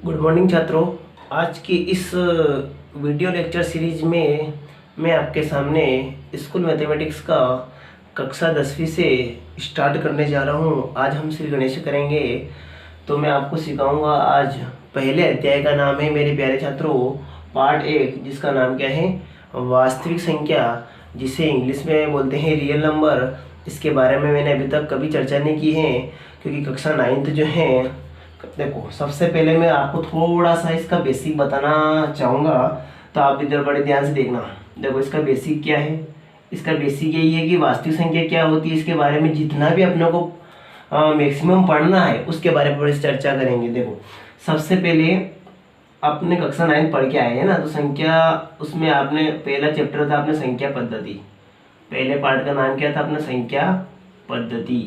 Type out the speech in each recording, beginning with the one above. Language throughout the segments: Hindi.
गुड मॉर्निंग छात्रों। आज की इस वीडियो लेक्चर सीरीज में मैं आपके सामने स्कूल मैथमेटिक्स का कक्षा 10वीं से स्टार्ट करने जा रहा हूँ। आज हम श्री गणेश करेंगे, तो मैं आपको सिखाऊंगा। आज पहले अध्याय का नाम है मेरे प्यारे छात्रों पार्ट 1, जिसका नाम क्या है, वास्तविक संख्या, जिसे इंग्लिश में बोलते हैं रियल नंबर। इसके बारे में मैंने अभी तक कभी चर्चा नहीं की है, क्योंकि कक्षा 9th जो है, देखो सबसे पहले मैं आपको थोड़ा सा इसका बेसिक बताना चाहूँगा, तो आप इधर बड़े ध्यान से देखना। देखो इसका बेसिक क्या है। इसका बेसिक यही है कि वास्तविक संख्या क्या होती है। इसके बारे में जितना भी अपने को मैक्सिमम पढ़ना है उसके बारे में बड़ी चर्चा करेंगे। देखो सबसे पहले अपने कक्षा 9 पढ़ के आए हैं ना, तो संख्या, उसमें आपने पहला चैप्टर था अपने संख्या पद्धति। पहले पार्ट का नाम क्या था अपना, संख्या पद्धति।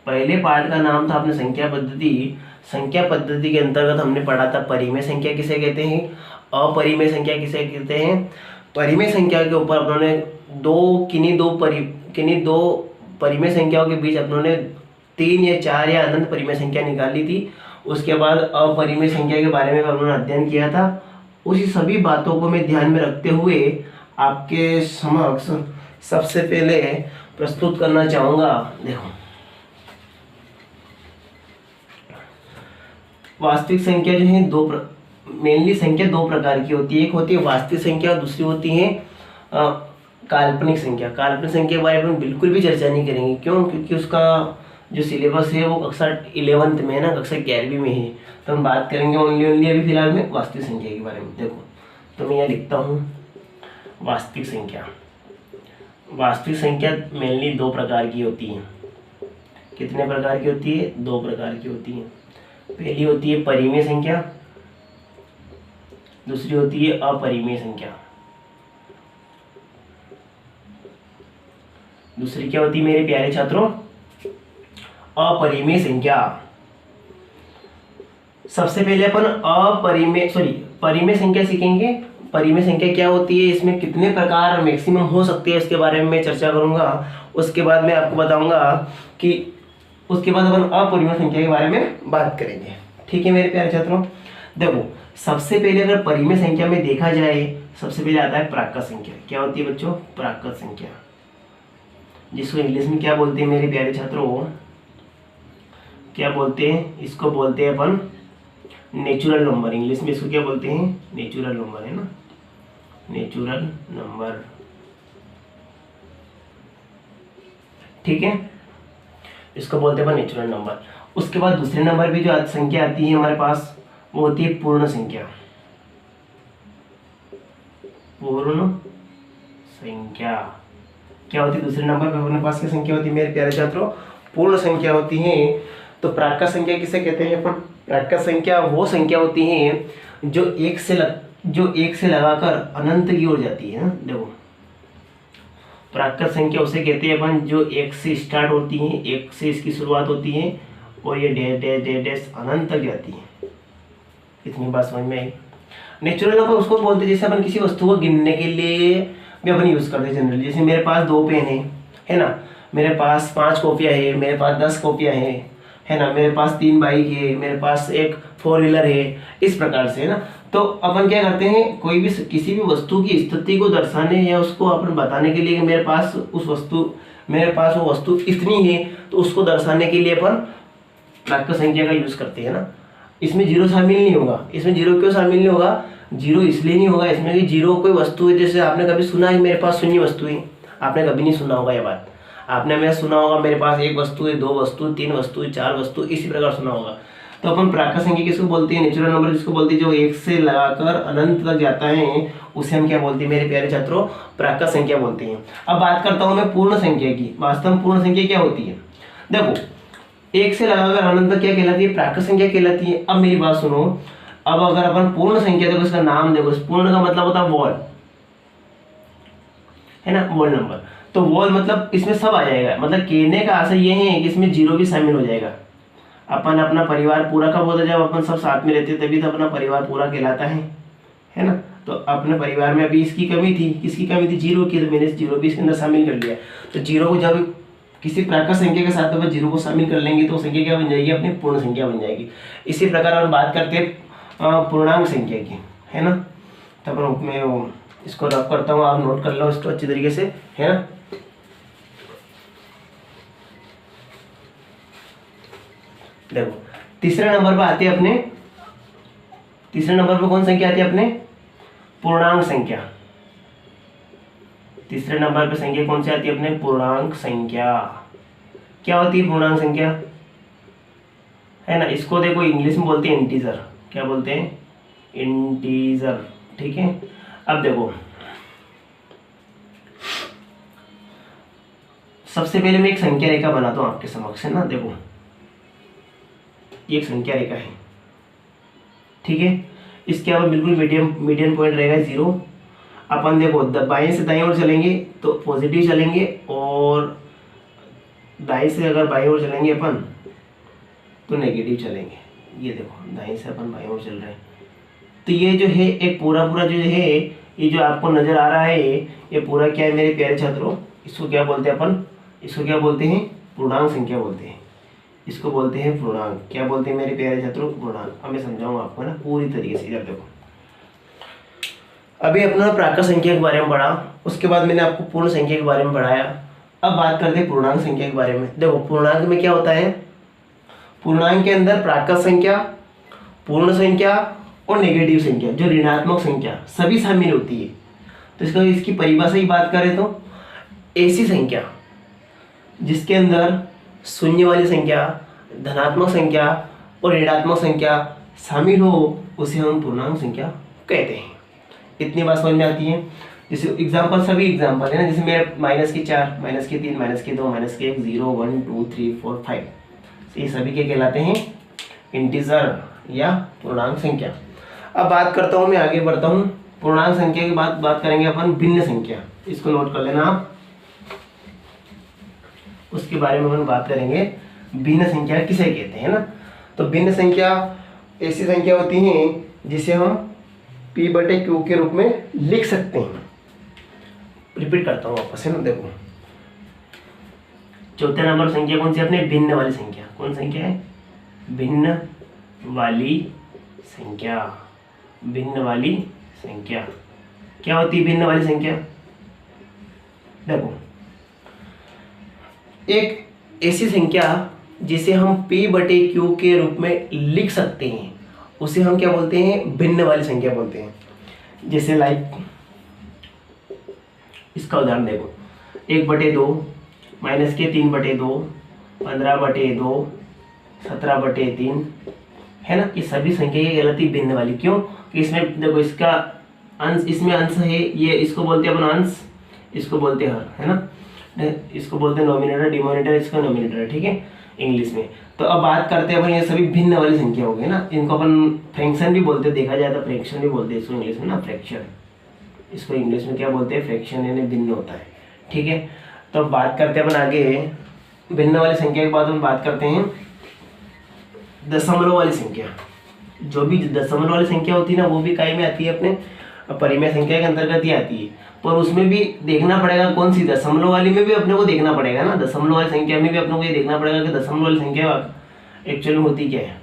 पहले पार्ट का नाम था अपने संख्या पद्धति। संख्या पद्धति के अंतर्गत हमने पढ़ा था परिमेय संख्या किसे कहते हैं, अपरिमेय संख्या किसे कहते हैं। परिमेय संख्या के ऊपर अपनों ने किन्हीं दो परिमेय संख्याओं के बीच अपनों ने 3 या 4 या अनंत परिमेय संख्या निकाली थी। उसके बाद अपरिमेय संख्या के बारे में अपनों ने अध्ययन किया था। उसी सभी बातों को मैं ध्यान में रखते हुए आपके समक्ष सबसे पहले प्रस्तुत करना चाहूँगा। देखो वास्तविक संख्या जो है मेनली संख्या दो प्रकार की होती है। एक होती है वास्तविक संख्या और दूसरी होती है काल्पनिक संख्या। काल्पनिक संख्या के बारे में बिल्कुल भी चर्चा नहीं करेंगे। क्यों? क्योंकि उसका जो सिलेबस है वो कक्षा 11th में है ना, कक्षा 11वीं में है। तो हम बात करेंगे ओनली अभी फिलहाल में वास्तविक संख्या के बारे में। देखो तो मैं यहाँ लिखता हूँ वास्तविक संख्या। वास्तविक संख्या मेनली 2 प्रकार की होती है। कितने प्रकार की होती है? 2 प्रकार की होती है। पहली होती है परिमेय संख्या, दूसरी होती है अपरिमेय संख्या। दूसरी क्या होती है मेरे प्यारे छात्रों? अपरिमेय संख्या। सबसे पहले अपन परिमेय संख्या सीखेंगे। परिमेय संख्या क्या होती है, इसमें कितने प्रकार मैक्सिमम हो सकते हैं, इसके बारे में मैं चर्चा करूंगा। उसके बाद मैं आपको बताऊंगा कि उसके बाद अपन अपरिमेय संख्या के बारे में बात करेंगे। ठीक है मेरे प्यारे छात्रों। देखो सबसे पहले अगर परिमेय संख्या में देखा जाए, सबसे पहले आता है प्राकृत संख्या। क्या होती है बच्चों? प्राकृत संख्या, जिसको इंग्लिश में क्या बोलते हैं मेरे प्यारे छात्रों? क्या बोलते हैं? इसको बोलते हैं अपन नेचुरल नंबर। इंग्लिश में इसको क्या बोलते हैं? नेचुरल नंबर, है ना, नेचुरल नंबर। ठीक है, इसको बोलते हैं नेचुरल नंबर। उसके बाद दूसरे नंबर भी जो संख्या आती है हमारे पास, वो होती है पूर्ण संख्या। पूर्ण संख्या क्या होती है? दूसरे नंबर पे अपने पास क्या संख्या होती है मेरे प्यारे छात्रों? पूर्ण संख्या होती है। तो प्राकृत संख्या किसे कहते हैं अपन? प्राकृत संख्या वो संख्या होती है जो एक से लगाकर अनंत की ओर जाती है ना। देखो प्राकृत संख्या उसे कहते हैं अपन जो 1 से स्टार्ट होती है, 1 से इसकी शुरुआत होती है और ये डैश डैश डैश डैश अनंत तक जाती है। इतनी बात समझ में आई। नेचुरल नंबर उसको बोलते हैं जैसे अपन किसी वस्तु को गिनने के लिए भी अपन यूज करते हैं जनरली। जैसे मेरे पास 2 पेन है ना, मेरे पास 5 कॉपियाँ है, मेरे पास 10 कॉपियाँ है ना, मेरे पास 3 बाइक है, मेरे पास एक 4 व्हीलर है, इस प्रकार से, है ना। तो अपन क्या करते हैं, कोई भी किसी भी वस्तु की स्थिति को दर्शाने या उसको अपन बताने के लिए कि मेरे पास वो वस्तु इतनी है, तो उसको दर्शाने के लिए अपन प्राकृत संख्या का यूज करते हैं ना। इसमें जीरो शामिल नहीं होगा। इसमें जीरो क्यों शामिल नहीं होगा? जीरो इसलिए नहीं होगा इसमें कि जीरो कोई वस्तु है। जैसे आपने कभी सुना है मेरे पास शून्य वस्तु है? आपने कभी नहीं सुना होगा ये बात। आपने मैं सुना होगा मेरे पास 1 वस्तु है, 2 वस्तु, 3 वस्तु, 4 वस्तु, इसी प्रकार सुना होगा। तो अपन प्राकृत संख्या किसको बोलते हैं? नेचुरल नंबर जिसको बोलते हैं जो 1 से लगाकर अनंत तक जाता है, उसे हम क्या बोलते हैं मेरे प्यारे छात्रों? प्राकृत संख्या बोलते हैं। अब बात करता हूं मैं पूर्ण संख्या की। वास्तव में पूर्ण संख्या क्या होती है? देखो 1 से लगाकर अनंत तक क्या कहलाती है? प्राकृत संख्या कहलाती है। अब मेरी बात सुनो, अब अगर अपन पूर्ण संख्या, देखो इसका नाम देखो, पूर्ण का मतलब होता है वॉल, है ना, वॉल नंबर। तो वॉल मतलब इसमें सब आ जाएगा। मतलब कहने का आशय ये है कि इसमें जीरो भी शामिल हो जाएगा। अपन अपना परिवार पूरा कब होता है? जब अपन सब साथ में रहते हैं, तभी तो अपना परिवार पूरा कहलाता है ना। तो अपने परिवार में अभी इसकी कमी थी, किसकी कमी थी? जीरो की, तो मैंने जीरो भी इसके अंदर शामिल कर लिया। तो जीरो को जब किसी प्राकृत संख्या के साथ अगर जीरो को शामिल कर लेंगे तो संख्या क्या बन जाएगी, अपनी पूर्ण संख्या बन जाएगी। इसी प्रकार हम बात करते हैं पूर्णांक संख्या की, है ना। तब मैं इसको रफ करता हूँ, आप नोट कर लो इसको अच्छी तरीके से, है ना। देखो तीसरे नंबर पर आती है अपने, तीसरे नंबर पर कौन संख्या आती है अपने, पूर्णांक संख्या। तीसरे नंबर पर संख्या कौन सी आती है अपने, पूर्णांक संख्या। क्या होती है पूर्णांक संख्या, है ना। इसको देखो इंग्लिश में बोलते हैं इंटीजर, क्या बोलते हैं, इंटीजर, ठीक है। अब देखो सबसे पहले मैं एक संख्या रेखा बनाता हूं आपके समक्ष, है ना। देखो ये एक संख्या रेखा है, ठीक है। इसके अलावा बिल्कुल मीडियम पॉइंट रहेगा 0। अपन देखो बाएं से दाएं ओर चलेंगे तो पॉजिटिव चलेंगे, और दाएं से अगर बाएं ओर चलेंगे अपन तो नेगेटिव चलेंगे। ये देखो दाएं से अपन बाएं ओर चल रहे हैं, तो ये जो है एक पूरा जो है, ये जो आपको नजर आ रहा है ये पूरा क्या है मेरे प्यारे छात्रों, इसको क्या बोलते हैं अपन, इसको क्या बोलते हैं, पूर्णांक संख्या बोलते हैं। इसको बोलते हैं पूर्णांक, क्या बोलते हैं मेरे प्यारे छात्रों, पूर्णांक। अब मैं समझाऊंगा आपको ना पूरी तरीके से। इधर देखो अभी अपना प्राकृत संख्या के बारे में पढ़ा, उसके बाद मैंने आपको पूर्ण संख्या के बारे में पढ़ाया। अब बात करते हैं पूर्णांक संख्या के बारे में। देखो पूर्णांक में क्या होता है, पूर्णांक के अंदर प्राकृत संख्या, पूर्ण संख्या और नेगेटिव संख्या, जो ऋणात्मक संख्या सभी शामिल होती है। तो इसकी परिभाषा की बात करें तो ऐसी संख्या जिसके अंदर शून्य वाली संख्या, धनात्मक संख्या और ऋणात्मक संख्या शामिल हो, उसे हम पूर्णांक संख्या कहते हैं। इतनी बात समझ में आती है। जैसे एग्जाम्पल, सभी एग्जाम्पल है ना, जैसे मेरे -4, -3, -2, -1, 0, 1, 2, 3, 4, 5, ये सभी के कहलाते हैं इंटीजर या पूर्णांक संख्या। अब बात करता हूँ, मैं आगे बढ़ता हूँ। पूर्णांक संख्या की बात करेंगे अपन भिन्न संख्या, इसको नोट कर लेना आप, उसके बारे में अपन बात करेंगे। भिन्न संख्या किसे कहते हैं ना, तो भिन्न संख्या ऐसी संख्या होती है जिसे हम P/Q के रूप में लिख सकते हैं। रिपीट करता हूँ वापस, है ना। देखो चौथे नंबर संख्या कौन सी अपने, भिन्न वाली संख्या। कौन संख्या है, भिन्न वाली संख्या। भिन्न वाली संख्या क्या होती है, भिन्न वाली संख्या। देखो एक ऐसी संख्या जिसे हम P/Q के रूप में लिख सकते हैं, उसे हम क्या बोलते हैं, भिन्न वाली संख्या बोलते हैं। जैसे लाइक इसका उदाहरण देखो, 1/2, -3/2, 15/2, 17/3, है ना। ये सभी संख्या की कहलाती भिन्न वाली। क्यों कि इसमें देखो इसका अंश, इसमें अंश है, ये इसको बोलते हैं अपन अंश, इसको बोलते हैं हर, है ना। इसको बोलते हैं नॉमिनेटर, डिनोमिनेटर इसका नॉमिनेटर है, ठीक है, इंग्लिश में। तो अब बात करते हैं अपन, ये सभी भिन्न वाली संख्या हो गई ना। इनको अपन फ्रैक्शन भी बोलते हैं, देखा जाए तो फ्रैक्शन भी बोलते हैं इसको इंग्लिश में ना, फ्रैक्शन। इसको इंग्लिश में क्या बोलते हैं, फ्रैक्शन, यानी भिन्न होता है, ठीक है। तो अब बात करते हैं अपन आगे भिन्न वाली संख्या के बाद हम बात करते हैं दशमलव वाली संख्या। जो भी दशमलव वाली संख्या होती है ना, वो भी काय में आती है, अपने परिमेय संख्या के अंतर्गत ही आती है। पर उसमें भी देखना पड़ेगा कौन सी, दशमलव वाली में भी अपने को देखना पड़ेगा ना, दशमलव वाली संख्या में भी अपने को ये देखना पड़ेगा कि दशमलव वाली संख्या एक्चुअली होती क्या है।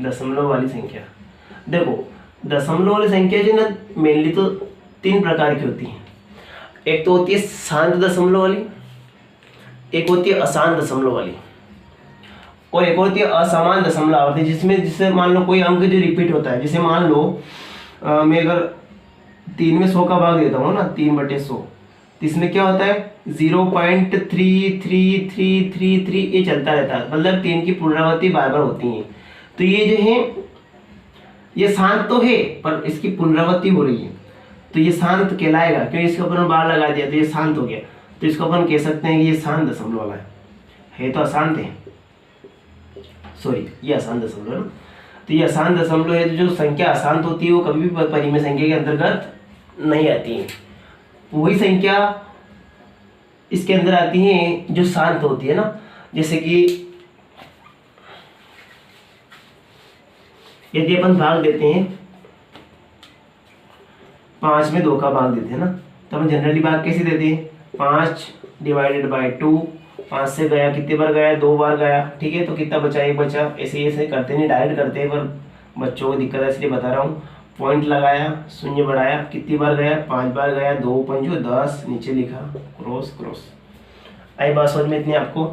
दशमलव वाली संख्या, देखो दशमलव वाली संख्या जो ना मेनली तो 3 प्रकार की होती है। एक तो होती है शांत दशमलव वाली, एक होती है अशांत दशमलव वाली, और एक होती है असमान दशमलव आवर्ती, जिससे मान लो कोई अंक जो रिपीट होता है। जैसे मान लो मैं अगर 3 में 100 का भाग देता हूँ ना, 3/100, तो इसमें क्या होता है 0.33333 ये चलता रहता है, मतलब 3 की पुनरावृत्ति बार बार होती है। तो ये जो है ये शांत तो है पर इसकी पुनरावृत्ति हो रही है, तो ये शांत कहलाएगा। क्योंकि इसको अपन बार लगा दिया तो ये शांत हो गया, तो इसको अपन कह सकते हैं कि ये शांत दशमलव वाला है तो अशांत है, सॉरी ये अशांत दशमलव है ना। तो ये अशांत दशमलव है, जो संख्या अशांत होती है वो कभी भी परिमेय संख्या के अंतर्गत नहीं आती है। वही संख्या इसके अंदर आती है जो शांत होती है ना, जैसे कि यदि अपन भाग देते हैं 5 में 2 का भाग देते हैं ना, तो हम जनरली भाग कैसे देते हैं, 5/2 5 से गया, कितनी बार गया, 2 बार गया, ठीक है। तो कितना बचा, 1 बचा। ऐसे ऐसे करते नहीं, डायरेक्ट करते हैं, पर बच्चों को दिक्कत है इसलिए बता रहा हूँ। पॉइंट लगाया, शून्य बढ़ाया, कितनी बार गया, 5 बार गया, 2 पंजो 10, नीचे लिखा क्रॉस क्रॉस। आई बात समझ में इतनी आपको।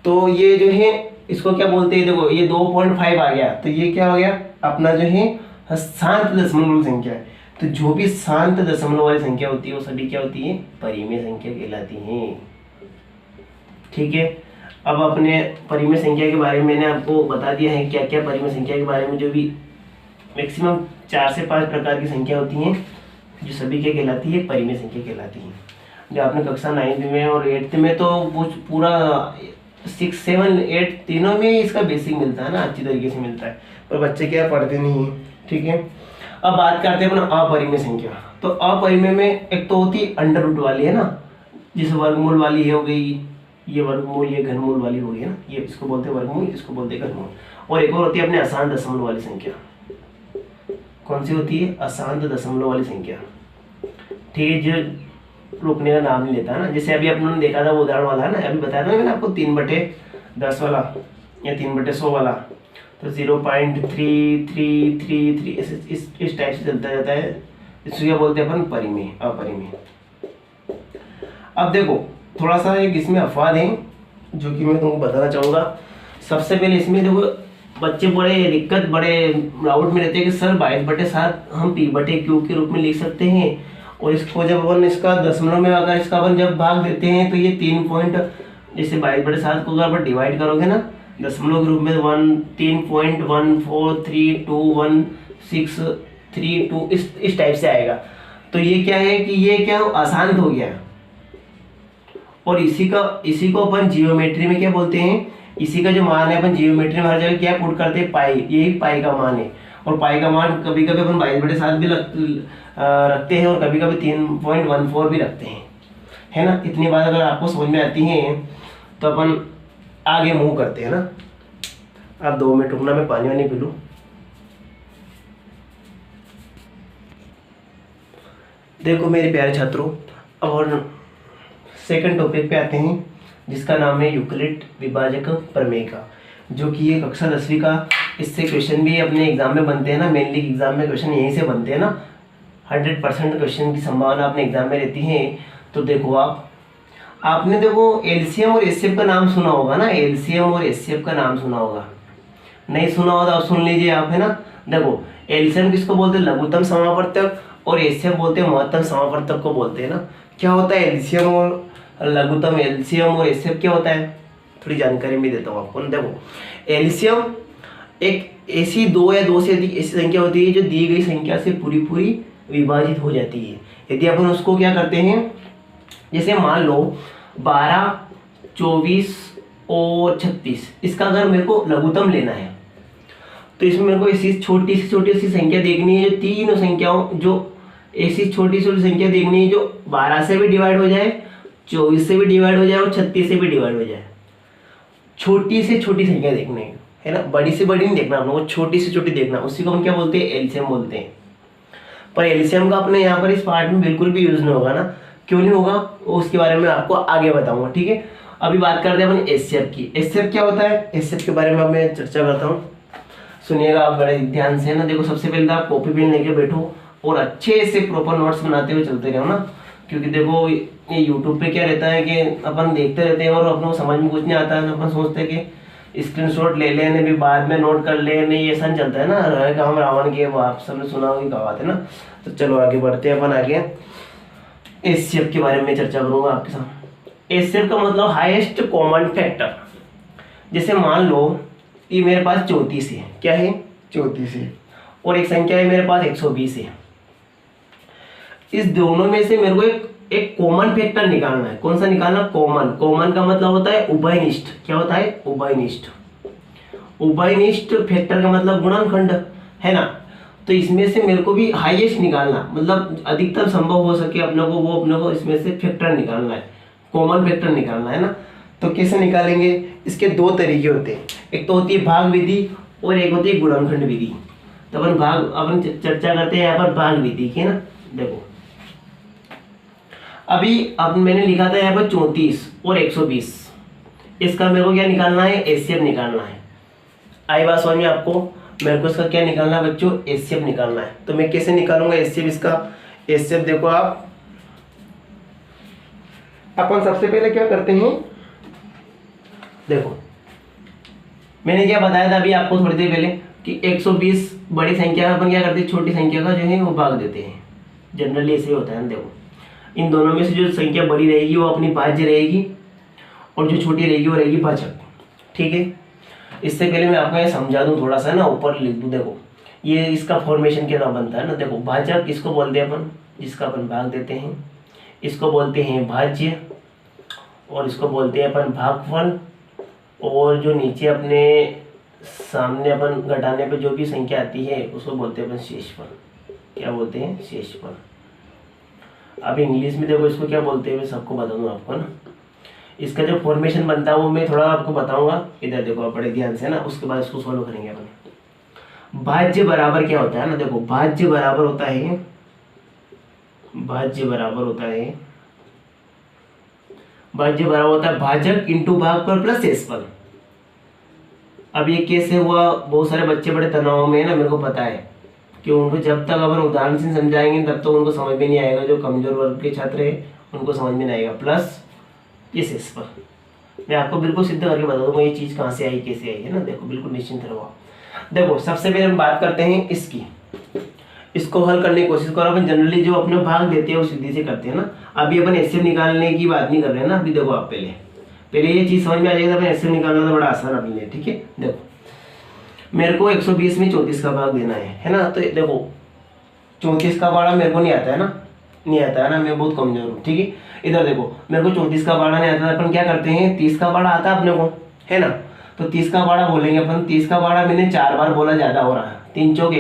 तो ये जो है इसको क्या बोलते हैं, देखो ये 2.5 आ गया, तो ये क्या हो गया अपना जो है शांत दशमलव वाली संख्या है। तो जो भी शांत दशमलव वाली संख्या होती है वो सभी क्या होती है, परिमेय संख्या कहलाती है, ठीक है। अब अपने परिमेय संख्या के बारे में मैंने आपको बता दिया है क्या क्या परिमेय संख्या के बारे में, जो भी मैक्सिमम 4 से 5 प्रकार की संख्या होती हैं जो सभी क्या कहलाती है, परिमेय संख्या कहलाती है। जो आपने कक्षा 9th में और 8th में तो पूरा 6, 7, 8 तीनों में इसका बेसिक मिलता है ना, अच्छी तरीके से मिलता है, पर बच्चे क्या पढ़ते नहीं है, ठीक है। अब बात करते हैं अपना अपरिमेय संख्या। तो अपरिमेय में एक तो होती है अंडर रूट वाली है ना, जिसे वर्गमूल वाली है हो गई, ये वर्गमूल, ये घनमूल वाली हो गई ना, ये इसको बोलते हैं वर्गमूल, इसको बोलते हैं घनमूल। और एक और होती है अपने अशांत दशमलव वाली संख्या। कौन सी होती है, अशांत दशमलव वाली संख्या, ठीक है, जो रुकने का नाम नहीं लेता है ना। जैसे अभी अपने देखा था वो उदाहरण वाला है ना, अभी बताया था ना मैंने आपको 3/10 वाला या 3/100 वाला, तो 0.3333 इस टाइप से चलता जाता है। इसको क्या बोलते हैं अपन, परिमेय, अपरिमेय। अब देखो थोड़ा सा एक इसमें अपवाद है जो कि मैं तुमको बताना चाहूँगा। सबसे पहले इसमें देखो बच्चे बड़े डाउट में रहते हैं कि सर 22/7 हम P/Q के रूप में लिख सकते हैं, और इसको जब अपन इसका दशमलव में अगर इसका अपन जब भाग देते हैं तो ये 3 पॉइंट, जैसे 22/7 को अगर आप डिवाइड करोगे ना दशमलव के रूप में 3.1432163 इस टाइप से आएगा। तो ये क्या है कि ये क्या अशांत हो गया, और इसी को अपन जियोमेट्री में क्या बोलते हैं, इसी का जो मान है अपन जियोमेट्री में हर जगह क्या पुट करते हैं, पाई, यही पाई का मान है। और पाई का मान कभी कभी अपन 22/7 भी रखते हैं, और कभी कभी 3.14 भी रखते हैं, है ना। इतनी बात अगर आपको समझ में आती है तो अपन आगे मूव करते हैं ना। अब 2 मिनट रुकना, मैं पानी वानी पी लूं। देखो मेरे प्यारे छात्रों, और सेकंड टॉपिक पे आते हैं जिसका नाम है यूक्लिड विभाजक प्रमेय का, जो कि ये कक्षा 10वीं का। इससे क्वेश्चन भी अपने एग्जाम में बनते हैं ना, मेनली एग्जाम में क्वेश्चन यहीं से बनते हैं ना, 100% क्वेश्चन की संभावना अपने एग्जाम में रहती है। तो देखो आपने देखो एलसीएम और एचसीएफ का नाम सुना होगा ना, एलसीएम और एचसीएफ का नाम सुना होगा, नहीं सुना होगा तो सुन लीजिए आप, है ना। देखो एलसीएम किसको बोलते हैं, लघुत्तम समावर्तक, और एचसीएफ बोलते हैं महत्तम समावर्तक को बोलते हैं ना। क्या होता है एलसीएम और लघुत्तम, एलसीएम और एचसीएफ क्या होता है, थोड़ी जानकारी मैं देता हूँ आपको। देखो एलसीएम एक ऐसी 2 या 2 से अधिक ऐसी संख्या होती है जो दी गई संख्या से पूरी विभाजित हो जाती है। यदि अपन उसको क्या करते हैं, जैसे मान लो 12, 24 और 36, इसका अगर मेरे को लघुत्तम लेना है तो इसमें मेरे को ऐसी छोटी सी संख्या देखनी है, जो तीनों संख्याओं, जो ऐसी छोटी संख्या देखनी है जो 12 से भी डिवाइड हो जाए, 24 से भी डिवाइड हो जाए और 36 से भी डिवाइड हो जाए। छोटी से छोटी संख्या देखनी है ना, बड़ी से बड़ी नहीं देखना हम लोग, छोटी से छोटी देखना, उसी को हम क्या बोलते हैं, एलसीएम बोलते हैं। पर एलसीएम का अपने यहाँ पर इस पार्ट में बिल्कुल भी यूज नहीं होगा ना, क्यों नहीं होगा उसके बारे में आपको आगे बताऊंगा, ठीक है। अभी बात करते हैं अपन एचसीएफ की। एचसीएफ क्या होता है, एचसीएफ के बारे में मैं चर्चा करता हूँ, सुनिएगा आप बड़े ध्यान से ना। देखो सबसे पहले तो आप कॉपी पेन लेके बैठो और अच्छे से प्रॉपर नोट्स बनाते हुए चलते रहो ना, क्योंकि देखो ये यूट्यूब पे क्या रहता है कि अपन देखते रहते हैं और अपने को समझ में कुछ नहीं आता है, अपन सोचते हैं कि स्क्रीनशॉट ले लेने भी बाद में नोट कर ले, नहीं ऐसा नहीं चलता है ना, रहेगा हम रावण के, वो आप सबने सुना होगी कहावत है ना। तो चलो आगे बढ़ते हैं अपन आगे। एचसीएफ के बारे में चर्चा करूंगा आपके साथ। एचसीएफ का मतलब हाईएस्ट कॉमन फैक्टर। जैसे मान लो ये मेरे पास 34 है, क्या है 34 है, और एक संख्या है मेरे पास 120 है। इस दोनों में से मेरे को एक कॉमन फैक्टर निकालना है। कौन सा निकालना, कॉमन का मतलब होता है उभयनिष्ठ। क्या होता है, उभयनिष्ठ। उभयनिष्ठ फैक्टर का मतलब गुणनखंड, है ना। तो इसमें से मेरे को भी हाईएस्ट निकालना, मतलब अधिकतम संभव हो सके अपने को इसमें से फैक्टर निकालना है, कॉमन फैक्टर निकालना है ना। तो कैसे निकालेंगे, इसके 2 तरीके होते हैं, एक तो होती है भाग विधि और एक होती है गुणनखंड विधि। तो अपन चर्चा करते हैं यहाँ पर भाग विधि की ना। देखो अब मैंने लिखा था यहाँ पर 34 और 120, इसका मेरे को क्या निकालना है, एचसीएफ निकालना है। आई बात समझ में आपको? मेरे को इसका क्या निकालना है बच्चों, एचसीएफ निकालना है। तो मैं कैसे निकालूंगा एचसीएफ इसका? एचसीएफ देखो आप, अपन सबसे पहले क्या करते हैं, देखो मैंने क्या बताया था अभी आपको थोड़ी देर पहले कि 120 बड़ी संख्या का अपन क्या करते हैं, छोटी संख्या का जो है वो भाग देते हैं। जनरली ऐसे ही होता है। देखो इन दोनों में से जो संख्या बड़ी रहेगी वो अपनी भाज्य रहेगी और जो छोटी रहेगी वो रहेगी भाजक। ठीक है, इससे पहले मैं आपको ये समझा दूं थोड़ा सा ना, ऊपर लिख दूं। देखो ये इसका फॉर्मेशन क्या बनता है ना, देखो भाजक इसको बोलते हैं अपन, जिसका अपन भाग देते हैं, इसको बोलते हैं भाज्य, और इसको बोलते हैं अपन भागफल, और जो नीचे अपने सामने अपन घटाने पे जो भी संख्या आती है उसको बोलते हैं अपन शेषफल। क्या बोलते हैं, शेषफल। अब इंग्लिश में देखो इसको क्या बोलते हैं, मैं सबको बता दूं आपको ना। इसका जो फॉर्मेशन बनता है वो मैं थोड़ा आपको बताऊंगा, इधर देखो आप बड़े ध्यान से ना, उसके बाद इसको सॉल्व करेंगे अपन। भाज्य बराबर क्या होता है ना, देखो भाज्य बराबर होता है, भाज्य बराबर होता है, भाज्य बराबर होता है भाजक इंटू भागफल प्लस शेषफल। अब ये कैसे हुआ, बहुत सारे बच्चे बड़े तनाव में है ना, मेरे को पता है कि उनको जब तक अपन उदाहरण से समझाएंगे तब तक उनको समझ में नहीं आएगा। जो कमजोर वर्ग के छात्र है उनको समझ में नहीं आएगा। प्लस ये शेषफल मैं आपको बिल्कुल सिद्ध करके बता दूंगा ये चीज़ कहाँ से आई, कैसे आई है ना। देखो बिल्कुल निश्चिंत रहो। देखो सबसे पहले हम बात करते हैं इसकी, इसको हल करने की कोशिश करो। अपन जनरली जो अपने भाग देते हैं वो सीधी से करते हैं ना। अभी अपन एचसीएफ निकालने की बात नहीं कर रहे हैं ना। अभी देखो आप पहले ये चीज़ समझ में आ जाएगी, अपन एचसीएफ निकालना तो बड़ा आसान अपने लिए। ठीक है, देखो मेरे को 120 में 34 का भाग देना है ना। तो देखो 34 का बाड़ा मेरे को नहीं आता है ना, नहीं आता है ना, मैं बहुत कमजोर हूँ। ठीक है, इधर देखो मेरे को 34 का बाड़ा नहीं आता है, अपन क्या करते हैं 30 का बाड़ा आता है अपने को, है ना। तो 30 का बाड़ा बोलेंगे अपन। 30 का बाड़ा मैंने 4 बार बोला, ज़्यादा हो रहा है। 3 चौक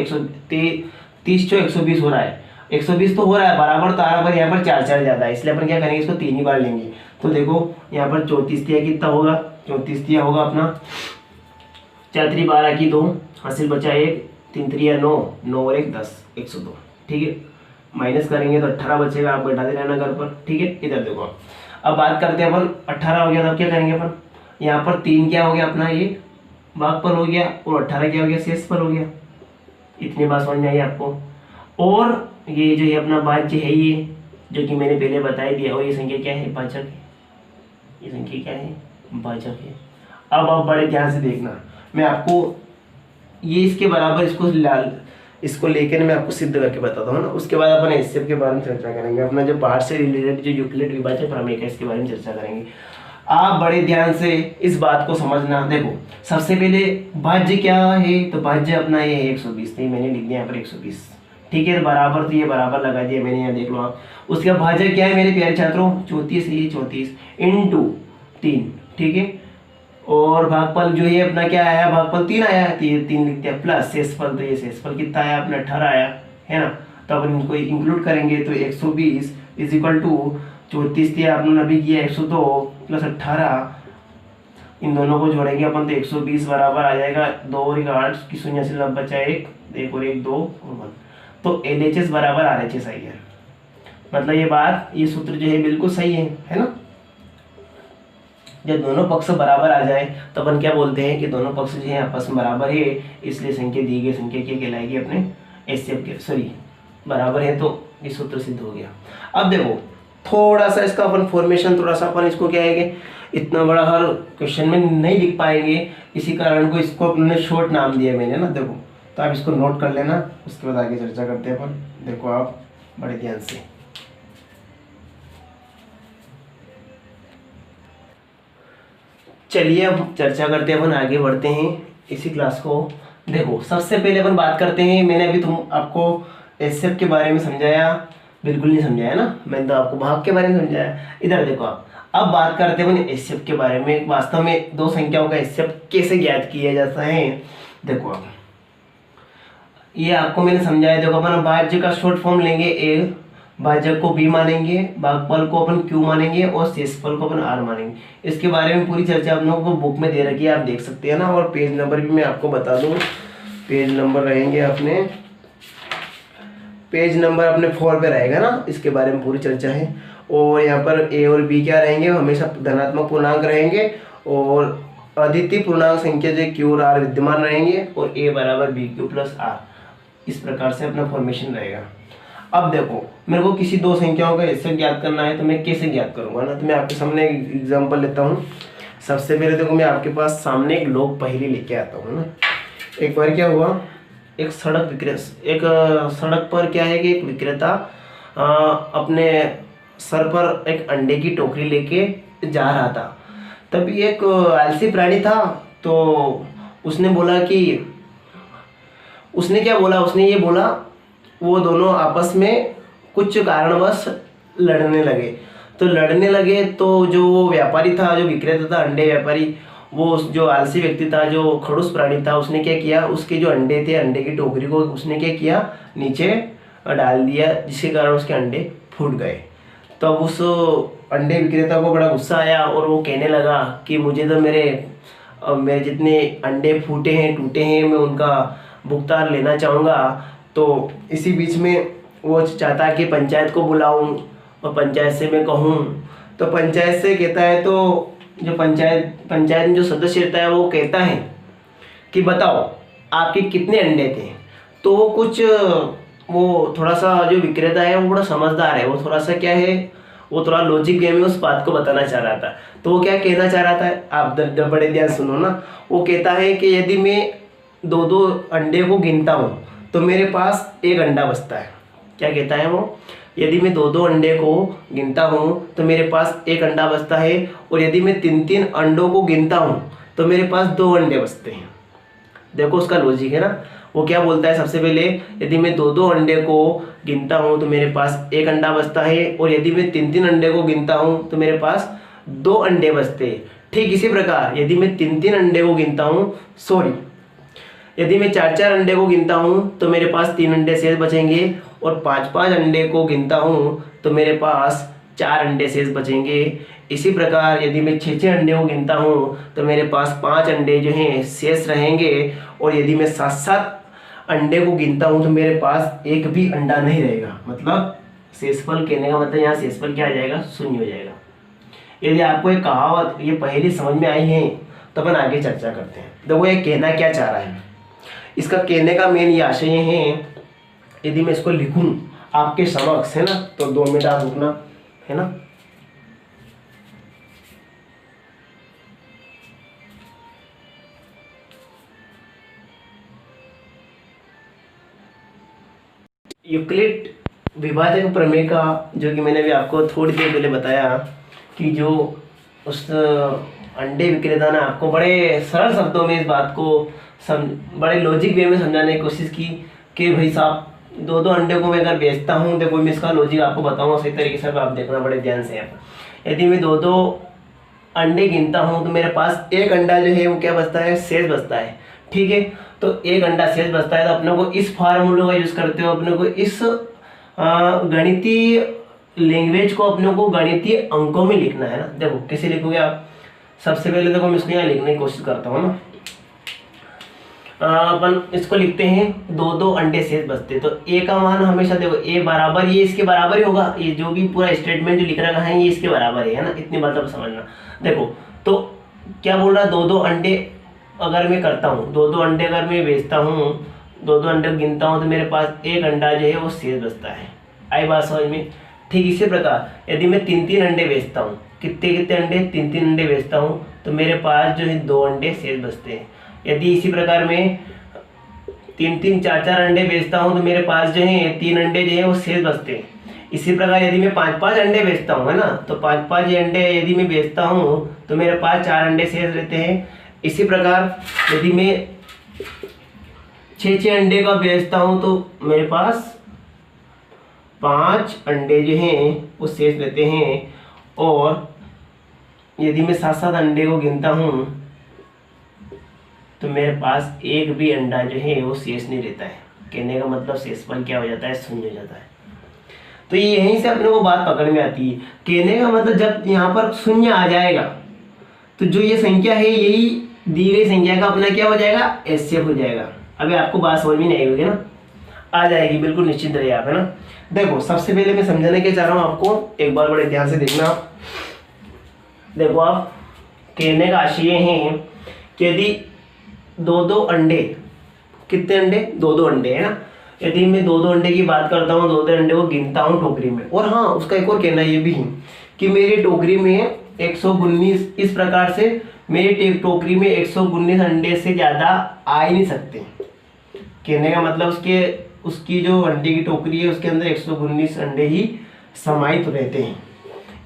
30 चौक 120 हो रहा है। 120 तो हो रहा है बराबर, तो यहाँ पर 4 ज़्यादा है, इसलिए अपन क्या करेंगे इसको 3 ही बार लेंगे। तो देखो यहाँ पर 34 दिया कितना होगा, 34 दिया होगा अपना 4 3 12 की 2, हासिल बचा 1, 3 3 9, 9 और 1 10, 102। ठीक है, माइनस करेंगे तो 18 बचेगा, आप बैठा दे रहना घर पर। ठीक है, इधर देखो अब बात करते हैं अपन। 18 हो गया, तब क्या करेंगे अपन, यहाँ पर 3 क्या हो गया अपना, ये भागफल हो गया, और 18 क्या हो गया, शेषफल हो गया। इतनी बात समझ में आई आपको। और ये जो है अपना भाज्य है, ये जो कि मैंने पहले बता ही दिया। और ये संख्या क्या है, भाजक है। ये संख्या क्या है, भाजक है। अब आप बड़े ध्यान से देखना, मैं आपको ये इसके बराबर इसको लेकर मैं आपको सिद्ध करके बताता हूँ ना। उसके बाद अपन एचसीएफ के बारे में चर्चा करेंगे। अपना जो पार्ट से रिलेटेड जो यूक्लिड विभाजक प्रमेय है इसके बारे में चर्चा करेंगे। आप बड़े ध्यान से इस बात को समझना। देखो सबसे पहले भाज्य क्या है, तो भाज्य अपना ये है 120, नहीं मैंने लिख दिया यहाँ पर 120। ठीक है, बराबर, तो ये बराबर लगा दिया मैंने, यहाँ देख लो आप। उसके बाद भाज्य क्या है मेरे प्यारे छात्रों, 34 है, 34 इंटू 3। ठीक है, और भागफल जो ये अपना क्या आया, भागफल 3 आया है, 3 लिखते हैं, प्लस शेषफल, तो ये शेषफल कितना आया अपना 18 आया है ना। तो अपन इनको इंक्लूड करेंगे तो 120 इज इक्वल टू 34 दिया आपने अभी किया 102 प्लस 18, इन दोनों को जोड़ेंगे अपन तो 120 बराबर आ जाएगा 2 और 1 8 की 0 से लब बचा 1 और 1 2 और 1। तो LHS बराबर RHS आई है। मतलब ये बात, ये सूत्र जो है बिल्कुल सही है ना। जब दोनों पक्ष बराबर आ जाए तो अपन क्या बोलते हैं कि दोनों पक्ष जो है आपस में बराबर है, इसलिए संख्या दी गई संख्या क्या कहलाएगी अपने एचसीएफ के, सॉरी बराबर है, तो ये सूत्र सिद्ध हो गया। अब देखो थोड़ा सा इसका अपन फॉर्मेशन, थोड़ा सा अपन इसको क्या है कि इतना बड़ा हर क्वेश्चन में नहीं लिख पाएंगे, इसी कारण को इसको अपने शॉर्ट नाम दिया मैंने ना। देखो तो आप इसको नोट कर लेना, उसके बाद आगे चर्चा करते हैं अपन। देखो आप बड़े ध्यान से, चलिए अब चर्चा करते हैं, अपन आगे बढ़ते हैं इसी क्लास को। देखो सबसे पहले अपन बात करते हैं, मैंने अभी आपको एचसीएफ के बारे में समझाया, बिल्कुल नहीं समझाया ना, मैंने तो आपको भाग के बारे में समझाया। इधर देखो आप, अब बात करते हैं अपन एचसीएफ के बारे में। वास्तव में दो संख्याओं का एचसीएफ कैसे ज्ञात किया जाता है। देखो आप, ये आपको मैंने समझाया। देखो अपन भाज्य का शॉर्ट फॉर्म लेंगे ए, भाजक को बी मानेंगे, भागफल को अपन क्यू मानेंगे, और शेषफल को अपन आर मानेंगे। इसके बारे में पूरी चर्चा आप लोगों को बुक में दे रखी है, आप देख सकते हैं ना। और पेज नंबर भी मैं आपको बता दूं, पेज नंबर रहेंगे अपने, पेज नंबर अपने 4 पे रहेगा ना, इसके बारे में पूरी चर्चा है। और यहाँ पर ए और बी क्या रहेंगे, हमेशा धनात्मक पूर्णांक रहेंगे, और अद्वितीय पूर्णांक संख्या जो क्यू और आर विद्यमान रहेंगे और ए बराबर बी क्यू प्लस आर, इस प्रकार से अपना फॉर्मेशन रहेगा। अब देखो मेरे को किसी दो संख्याओं का हिस्सा ज्ञात करना है तो मैं कैसे ज्ञात करूंगा ना, तो मैं आपके सामने एक एग्जांपल लेता हूँ। सबसे पहले देखो मैं आपके पास सामने एक लोक पहेली लेके आता हूँ ना। एक बार क्या हुआ, एक सड़क पर क्या है कि एक विक्रेता अपने सर पर एक अंडे की टोकरी लेके जा रहा था। तभी एक आलसी प्राणी था, तो उसने बोला कि उसने ये बोला, वो दोनों आपस में कुछ कारणवश लड़ने लगे। तो जो वो व्यापारी था, जो विक्रेता था अंडे व्यापारी, वो जो आलसी व्यक्ति था, जो खड़ूस प्राणी था, उसने क्या किया, उसके जो अंडे थे, अंडे की टोकरी को उसने क्या किया, नीचे डाल दिया, जिसके कारण उसके अंडे फूट गए। तब उस अंडे विक्रेता को बड़ा गुस्सा आया और वो कहने लगा कि मुझे तो मेरे जितने अंडे फूटे हैं, टूटे हैं, मैं उनका भुगतान लेना चाहूँगा। तो इसी बीच में वो चाहता कि पंचायत को बुलाऊं और पंचायत से मैं कहूं। तो पंचायत से कहता है, तो जो पंचायत में जो सदस्य रहता है वो कहता है कि बताओ आपके कितने अंडे थे। तो वो थोड़ा सा जो विक्रेता है वो बड़ा समझदार है, वो थोड़ा सा क्या है, वो थोड़ा लॉजिक वे में उस बात को बताना चाह रहा था। तो वो क्या कहना चाह रहा था, आप बड़े ध्यान सुनो ना। वो कहता है कि यदि मैं दो अंडे को गिनता हूँ तो मेरे पास एक अंडा बचता है। क्या कहता है वो, यदि मैं दो अंडे को गिनता हूँ तो मेरे पास एक अंडा बचता है, और यदि मैं तीन अंडों को गिनता हूँ तो मेरे पास 2 अंडे बचते हैं। देखो उसका लॉजिक है ना। वो क्या बोलता है, सबसे पहले यदि मैं दो अंडे को गिनता हूँ तो मेरे पास एक अंडा बचता है, और यदि मैं तीन अंडे को गिनता हूँ तो मेरे पास 2 अंडे बचते हैं। ठीक इसी प्रकार यदि मैं तीन अंडे को गिनता हूँ, यदि मैं 4 अंडे को गिनता हूँ तो मेरे पास 3 अंडे शेष बचेंगे, और 5 अंडे को गिनता हूँ तो मेरे पास 4 अंडे शेष बचेंगे। इसी प्रकार यदि मैं 6 अंडे को गिनता हूँ तो मेरे पास 5 अंडे जो हैं शेष रहेंगे, और यदि मैं 7 अंडे को गिनता हूँ तो मेरे पास एक भी अंडा नहीं रहेगा। मतलब शेषफल कहने का मतलब यहाँ शेषफल क्या आ जाएगा, 0 हो जाएगा। यदि आपको ये कहावत, ये पहेली समझ में आई है तो अपन आगे चर्चा करते हैं। देखो ये कहना क्या चाह रहा है, इसका कहने का मेन ये आशय है। यदि मैं इसको लिखूं आपके समक्ष, है ना, तो 2 मिनट आप रुकना, है ना। यूक्लिड विभाजक प्रमेय का, जो कि मैंने भी आपको थोड़ी देर पहले बताया, कि जो उस अंडे विक्रेता ने आपको बड़े सरल शब्दों में इस बात को बड़े लॉजिक वे में समझाने की कोशिश की कि भाई साहब 2 अंडे को मैं अगर बेचता हूँ, देखो मैं इसका लॉजिक आपको बताऊंगा सही तरीके से, आप देखना बड़े ध्यान से। यदि मैं 2 अंडे गिनता हूँ तो मेरे पास एक अंडा जो है वो क्या बचता है, शेष बचता है। ठीक है, तो एक अंडा शेष बचता है, तो अपने को इस फार्मूले का यूज करते हो, अपने को इस गणितीय लैंग्वेज को अपने को गणितीय अंकों में लिखना है ना। देखो कैसे लिखोगे आप, सबसे पहले देखो मैं इसको यहाँ लिखने की कोशिश करता हूँ ना। अपन इसको लिखते हैं 2 अंडे शेष बचते, तो ए का मान हमेशा देखो ए बराबर, ये इसके बराबर ही होगा। ये जो भी पूरा स्टेटमेंट जो लिख रखा है ये इसके बराबर है ना, इतनी बात आप समझना। देखो तो क्या बोल रहा है, 2 अंडे अगर मैं करता हूँ, 2 अंडे अगर मैं बेचता हूँ, 2 अंडे गिनता हूँ तो मेरे पास एक अंडा जो है वो शेष बचता है। आई बात समझ में। ठीक इसी प्रकार यदि मैं 3 अंडे बेचता हूँ, कितने अंडे, 3 अंडे बेचता हूँ तो मेरे पास जो है 2 अंडे शेष बचते हैं। यदि इसी प्रकार मैं 3 4 अंडे बेचता हूँ तो मेरे पास जो है 3 अंडे जो है वो शेष बचते हैं। इसी प्रकार यदि मैं 5 अंडे बेचता हूँ, है ना, तो 5 अंडे यदि मैं बेचता हूँ तो मेरे पास 4 अंडे शेष रहते हैं। इसी प्रकार यदि मैं 6 अंडे का बेचता हूँ तो मेरे पास 5 अंडे जो हैं वो शेष रहते हैं, और यदि मैं 7 अंडे को गिनता हूँ तो मेरे पास एक भी अंडा जो है वो शेष नहीं रहता है। कहने का मतलब शेषफल क्या हो जाता है, 0 हो जाता है। तो ये यहीं से अपने को बात पकड़ में आती है। कहने का मतलब जब यहाँ पर 0 आ जाएगा तो जो ये संख्या है यही दी गई संख्या का अपना क्या हो जाएगा, एचसीएफ हो जाएगा। अभी आपको बात समझ में नहीं आई होगी ना, आ जाएगी, बिल्कुल निश्चिंत रहिए आप, है ना। देखो सबसे पहले मैं समझाने के चाह रहा हूँ आपको, एक बार बड़े ध्यान से देखना आप। देखो आप कहने का आशय है कि यदि दो दो अंडे, कितने अंडे, दो दो अंडे है ना, यदि मैं दो दो अंडे की बात करता हूँ, दो दो अंडे को गिनता हूँ टोकरी में, और हाँ उसका एक और कहना ये भी है कि मेरी टोकरी में 119, इस प्रकार से मेरी टोकरी में 119 अंडे से ज़्यादा आ ही नहीं सकते। कहने का मतलब उसकी जो अंडे की टोकरी है उसके अंदर 119 अंडे ही समाहित रहते हैं।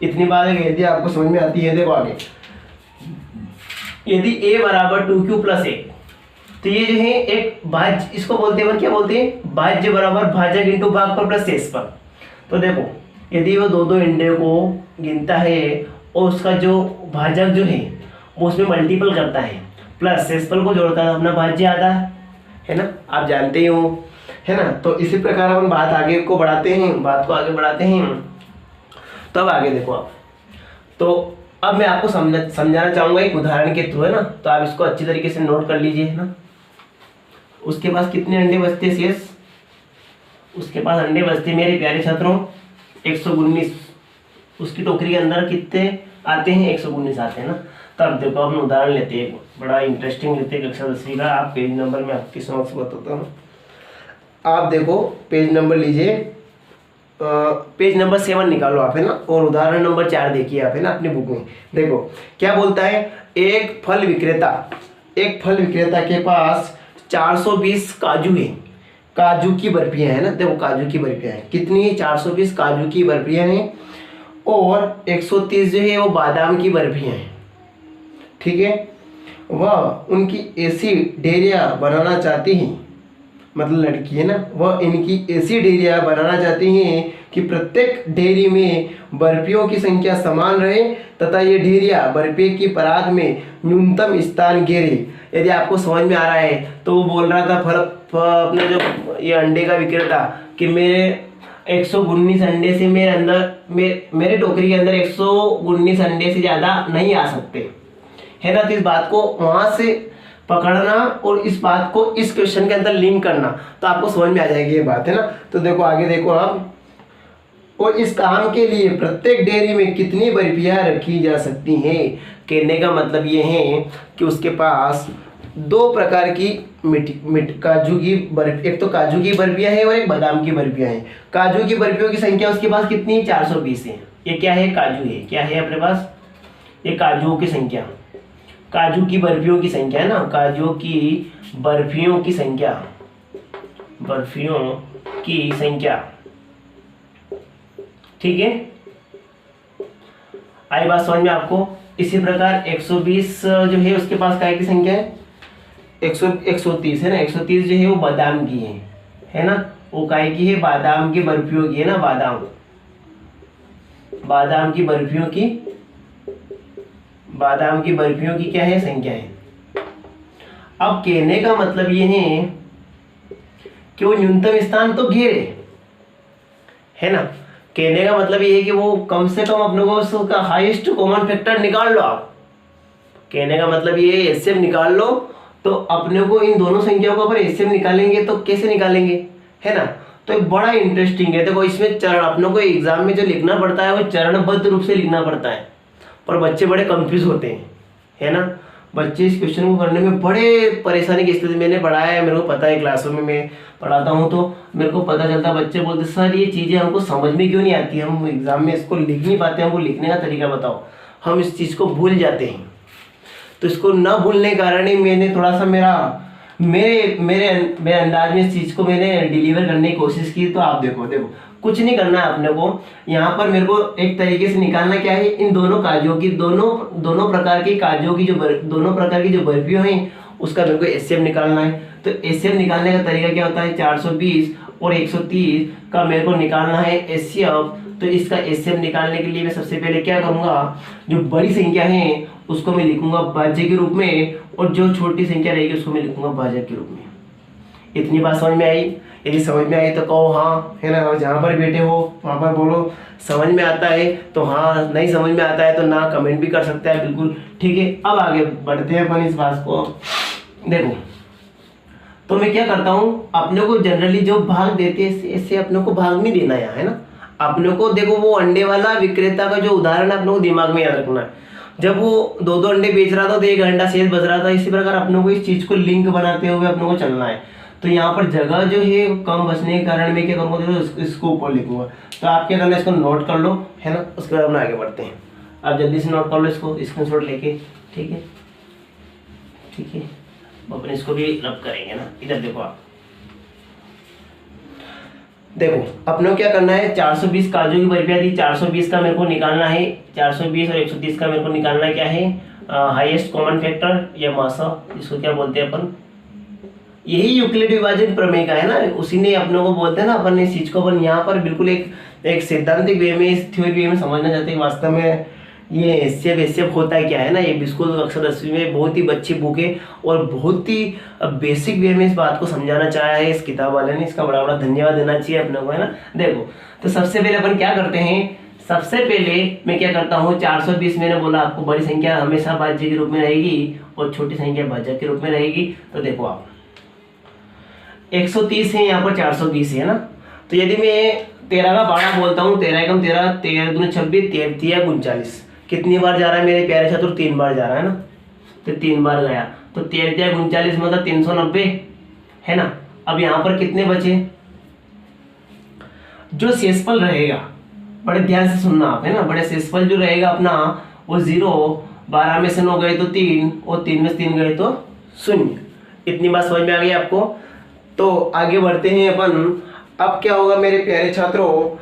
इतनी बात है, यदि आपको समझ में आती है। देखो आगे, यदि a बराबर 2q प्लस 1, तो ये जो है एक भाज्य, इसको बोलते हैं, क्या बोलते हैं, भाज्य बराबर भाजक इंटू भागफल प्लस शेषफल। तो देखो यदि वो दो दो अंडे को गिनता है और उसका जो भाजक जो है वो उसमें मल्टीपल करता है, प्लस शेषफल को जोड़ता है, अपना भाज्य आता है ना, आप जानते ही हो, है ना। तो इसी प्रकार हम बात आगे को बढ़ाते हैं। तो अब आगे देखो आप, तो अब मैं आपको समझाना चाहूंगा एक उदाहरण के थ्रू, है ना। तो आप इसको अच्छी तरीके से नोट कर लीजिए, है ना। उसके पास कितने अंडे बचते शेष, उसके पास अंडे बचते मेरे प्यारे छात्रों 119, उसकी टोकरी के अंदर कितने आते हैं, 119 आते हैं ना। तब देखो हम उदाहरण लेते हैं, बड़ा इंटरेस्टिंग लेते हैं कक्षा 10वीं का। आप पेज नंबर में आपकी समझ से बताता हूँ। आप देखो पेज नंबर लीजिए, पेज नंबर 7 निकालो आप, है ना, और उदाहरण नंबर 4 देखिए आप, है ना, अपनी बुक में। देखो क्या बोलता है, एक फल विक्रेता के पास 420 काजू है, काजू की बर्फियां है ना। देखो काजू की बर्फियां हैं, कितनी, 420 काजू की बर्फियां हैं, और 130 जो है वो बादाम की बर्फियां हैं, ठीक है। वह उनकी ऐसी डेयरिया बनाना चाहती हैं, मतलब लड़की है ना, वह इनकी ऐसी डेयरिया बनाना चाहती हैं कि प्रत्येक डेयरी में बर्फियों की संख्या समान रहे तथा ये डेयरिया बर्फी की परात में न्यूनतम स्थान घेरे। यदि आपको समझ में आ रहा है तो वो बोल रहा था अपने जो ये अंडे का विक्रेता कि मेरे 119 अंडे से मेरे टोकरी के अंदर 119 अंडे से ज़्यादा नहीं आ सकते, है ना। तो इस बात को वहाँ से पकड़ना और इस बात को इस क्वेश्चन के अंदर लिंक करना, तो आपको समझ में आ जाएगी ये बात, है ना। तो देखो आगे देखो आप, और इस काम के लिए प्रत्येक डेयरी में कितनी बर्फियां रखी जा सकती हैं। कहने का मतलब ये है कि उसके पास दो प्रकार की काजू की बर्फी, एक तो काजू की बर्फियां है और एक बादाम की बर्फियां हैं। काजू की बर्फियों की संख्या उसके पास कितनी, 420 है। ये क्या है, काजू है, क्या है अपने पास, ये काजुओं की संख्या, काजू की बर्फियों की संख्या है ना, काजू की बर्फियों की संख्या, ठीक है। आई बात समझ में आपको। इसी प्रकार 120 जो है उसके पास काय की संख्या है, 130 है ना, 130 जो है वो बादाम की है ना, वो काय की है, बादाम की बर्फियों की है ना, बादाम की बर्फियों की क्या है, संख्या है। अब कहने का मतलब ये है कि वो न्यूनतम स्थान तो घेरे, है ना। कहने का मतलब ये है कि वो कम से कम अपने को उसका हाईएस्ट कॉमन फैक्टर निकाल लो आप। कहने का मतलब ये एचसीएफ निकाल लो, तो अपने को इन दोनों संख्याओं का अगर एचसीएफ निकालेंगे तो कैसे निकालेंगे, है ना। तो एक बड़ा इंटरेस्टिंग है। देखो इसमें चरण अपनों को एग्जाम में जो लिखना पड़ता है वो चरणबद्ध रूप से लिखना पड़ता है, पर बच्चे बड़े कंफ्यूज होते हैं, है ना। बच्चे इस क्वेश्चन को करने में बड़े परेशानी की स्थिति, मैंने पढ़ाया है, मेरे को पता है, क्लासों में मैं पढ़ाता हूँ तो मेरे को पता चलता, बच्चे बोलते सर ये चीज़ें हमको समझ में क्यों नहीं आती, हम एग्जाम में इसको लिख नहीं पाते, हमको लिखने का तरीका बताओ। हम इस चीज़ को भूल जाते हैं। तो इसको न भूलने के कारण ही मैंने थोड़ा सा मेरे अंदाज में इस चीज़ को मैंने डिलीवर करने की कोशिश की। तो आप देखो कुछ नहीं करना है अपने को, यहाँ पर मेरे को एक तरीके से निकालना क्या है, इन दोनों काजुओं की, दोनों प्रकार की काजुओं की दोनों प्रकार की जो बर्फियों हैं उसका मेरे को एचसीएफ निकालना है। तो एचसीएफ निकालने का तरीका क्या होता है, 420 और 130 का मेरे को निकालना है एचसीएफ। तो इसका एचसीएफ निकालने के लिए मैं सबसे पहले क्या करूँगा, जो बड़ी संख्या है उसको मैं लिखूंगा भाज्य के रूप में, और जो छोटी संख्या रहेगी उसको मैं लिखूंगा भाजक के रूप में। इतनी बात समझ में आई? यदि समझ में आई तो कहो हाँ, है ना। और जहाँ पर बैठे हो वहाँ पर बोलो समझ में आता है तो हाँ, नहीं समझ में आता है तो ना, कमेंट भी कर सकता है, बिल्कुल ठीक है। अब आगे बढ़ते हैं अपन इस बात को। देखो तो मैं क्या करता हूँ, अपने को जनरली जो भाग देते हैं इससे अपने को भाग नहीं देना है ना। अपने को देखो वो अंडे वाला विक्रेता का जो उदाहरण है अपने को दिमाग में याद रखना है। जब वो 2-2 अंडे बेच रहा था तो 1 घंटा शेष बच रहा था। इसी प्रकार अपने को इस चीज को लिंक बनाते हुए अपने को चलना है। तो यहाँ पर जगह जो है कम बचने के कारण मैं क्या करूँगा, देखो इसको ऊपर लिखूंगा। तो आप क्या करना है, इसको नोट कर लो, है ना, उसके बाद हम आगे बढ़ते हैं। आप जल्दी से नोट कर लो इसको स्क्रीनशॉट लेके, ठीक है, ठीक है। अपन इसको भी रब करेंगे ना। इधर देखो आप, देखो अपने को क्या करना है, 420 काजू की बर्फियाँ दी, 420 का मेरे को निकालना है, 420 और 130 का मेरे को निकालना क्या है, हाईएस्ट कॉमन फैक्टर या मासा, इसको क्या बोलते हैं अपन, यही यूक्लिड विभाजन प्रमेय का है ना, उसी ने अपने को बोलते हैं ना। अपन इस चीज को अपन यहाँ पर बिल्कुल एक सैद्धांतिक वे में, इस थ्योरी वे में समझना चाहते हैं वास्तव में ये एसएफ होता है क्या है ना। ये बिल्कुल कक्षा 10वीं में बहुत ही अच्छी बुक है और बहुत ही बेसिक वे में इस बात को समझाना चाहा है इस किताब वाले ने। इसका बड़ा बड़ा धन्यवाद देना चाहिए अपने को, है ना। देखो तो सबसे पहले अपन क्या करते हैं, सबसे पहले मैं क्या करता हूँ, 420 मैंने बोला आपको बड़ी संख्या हमेशा भाज्य के रूप में रहेगी और छोटी संख्या भाजक के रूप में रहेगी। तो देखो आप 130 है, यहाँ पर 420 है ना। तो यदि मैं 13 का बाड़ा बोलता हूँ, 13 एकम 13, 13 दूनी 26, 13 39, कितनी बार जा रहा है मेरे प्यारे छात्र, 3 बार जा रहा है ना। तो 3 बार गया तो 13 39 मतलब 390, है ना। अब यहाँ पर कितने बचे, जो शेषफल रहेगा, बड़े ध्यान से सुनना आप, है ना, बड़े शेषफल जो रहेगा अपना वो 0, 12 में से 9 गए तो 3 और 3 में से 3 गए तो 0। इतनी बात समझ में आ गई आपको। तो आगे बढ़ते हैं अपन। अब क्या होगा मेरे प्यारे छात्रों,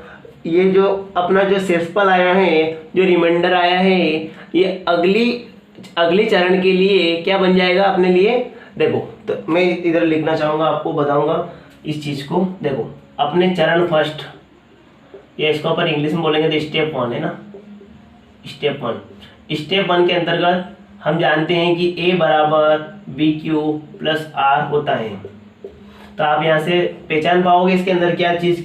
ये जो अपना जो शेषफल आया है, जो रिमाइंडर आया है, ये अगली चरण के लिए क्या बन जाएगा अपने लिए। देखो तो मैं इधर लिखना चाहूँगा, आपको बताऊंगा इस चीज़ को। देखो अपने चरण फर्स्ट, या इसको अपन इंग्लिश में बोलेंगे तो स्टेप 1 है ना, स्टेप 1। स्टेप 1 के अंतर्गत हम जानते हैं कि a बराबर BQ प्लस R होता है। तो आप यहाँ से पहचान पाओगे इसके अंदर क्या चीज़,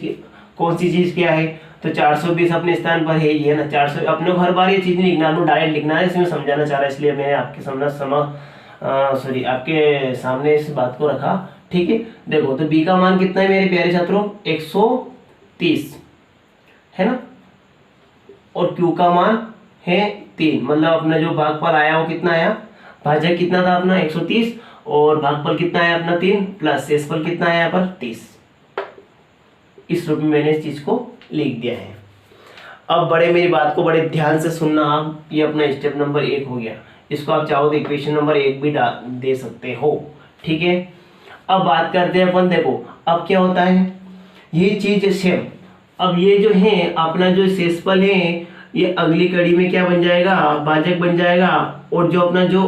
कौन सी चीज़ क्या है। तो 420 अपने स्थान पर है, ये ना 400। अपने को हर बार ये चीज़ नहीं लिखना, आपको डायरेक्ट लिखना है, इसमें समझाना चाह रहा है, इसलिए मैंने आपके सामने इस बात को रखा, ठीक है। देखो तो b का मान कितना है मेरे प्यारे छात्रों, 130, है ना, और q का मान है 3, मतलब अपना जो भागफल आया वो कितना आया, भाजक कितना था अपना 130 और भागफल कितना है अपना 3 प्लस शेषफल कितना है यहाँ पर 30। इस रूप में मैंने इस चीज को लिख दिया है। अब बड़े मेरी बात को बड़े ध्यान से सुनना आप, ये अपना स्टेप नंबर 1 हो गया। इसको आप चाहो तो इक्वेशन नंबर 1 भी दे सकते हो, ठीक है। अब बात करते हैं अपन, देखो अब क्या होता है, ये चीज सेम। अब ये जो है अपना जो शेषफल है, ये अगली कड़ी में क्या बन जाएगा, भाजक बन जाएगा, और जो अपना जो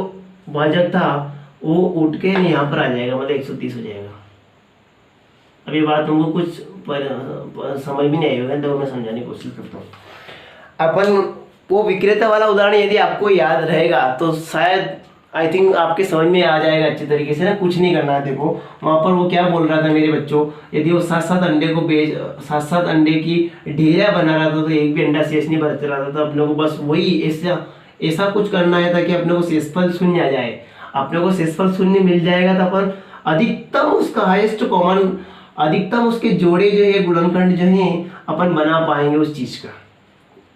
भाजक था वो उठ के यहाँ पर आ जाएगा, मतलब 130 हो जाएगा। अब ये बात तुमको कुछ समझ भी नहीं आई होगा, तो मैं समझाने की कोशिश करता हूँ। अपन वो विक्रेता वाला उदाहरण यदि आपको याद रहेगा तो शायद आई थिंक आपके समझ में आ जाएगा अच्छे तरीके से ना। कुछ नहीं करना है, देखो वहाँ पर वो क्या बोल रहा था मेरे बच्चों, यदि वो 7-7 अंडे को 7-7 अंडे की ढेरिया बना रहा था तो एक भी अंडा शेष नहीं बच रहा था। तो अपने को बस वही ऐसा कुछ करना है ताकि अपने को शेषफल शून्य आ जाए। अपने को शेषफल शून्य मिल जाएगा तो अपन अधिकतम उसका हाईएस्ट कॉमन, अधिकतम उसके जोड़े जो है, गुणनखंड जो है अपन बना पाएंगे उस चीज का।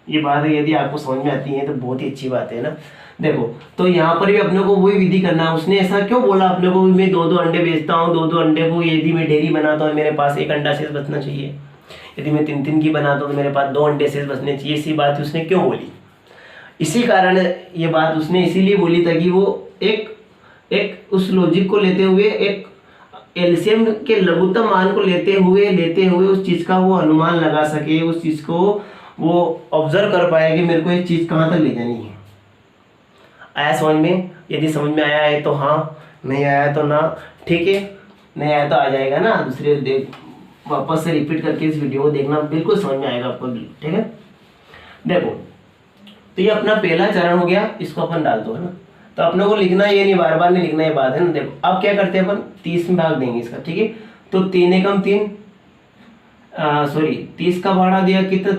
ये बात है, यदि आपको समझ में आती है तो बहुत ही अच्छी बात है ना। देखो तो यहाँ पर भी अपने को वही विधि करना है। उसने ऐसा क्यों बोला अपने को, मैं 2-2 अंडे बेचता हूँ, 2-2 अंडे को यदि मैं डेयरी बनाता हूँ मेरे पास 1 अंडा शेष बचना चाहिए, यदि मैं 3-3 की बनाता हूँ तो मेरे पास 2 अंडे शेष बचने चाहिए। इसी बात उसने क्यों बोली, इसी कारण ये बात उसने इसीलिए बोली ताकि वो एक उस लॉजिक को लेते हुए, एक एलसीएम के लघुत्तम मान को लेते हुए उस चीज का वो अनुमान लगा सके, उस चीज को वो ऑब्जर्व कर पाए कि मेरे को ये चीज कहाँ तक ले जानी है। आया समझ में? यदि समझ में आया है तो हाँ, नहीं आया तो ना, ठीक है। नहीं आया तो आ जाएगा ना, दूसरे देख वापस से रिपीट करके इस वीडियो को देखना, बिल्कुल समझ में आएगा आपको, ठीक है। देखो तो ये अपना पहला चरण हो गया, इसको अपन डाल दो, है ना। तो अपने को लिखना ये नहीं, बार बार नहीं लिखना, ये बात है ना। देखो अब क्या करते हैं अपन, 30 में भाग देंगे इसका, ठीक है। तो 3 एकम 3, 30 का भाड़ा दिया कितना,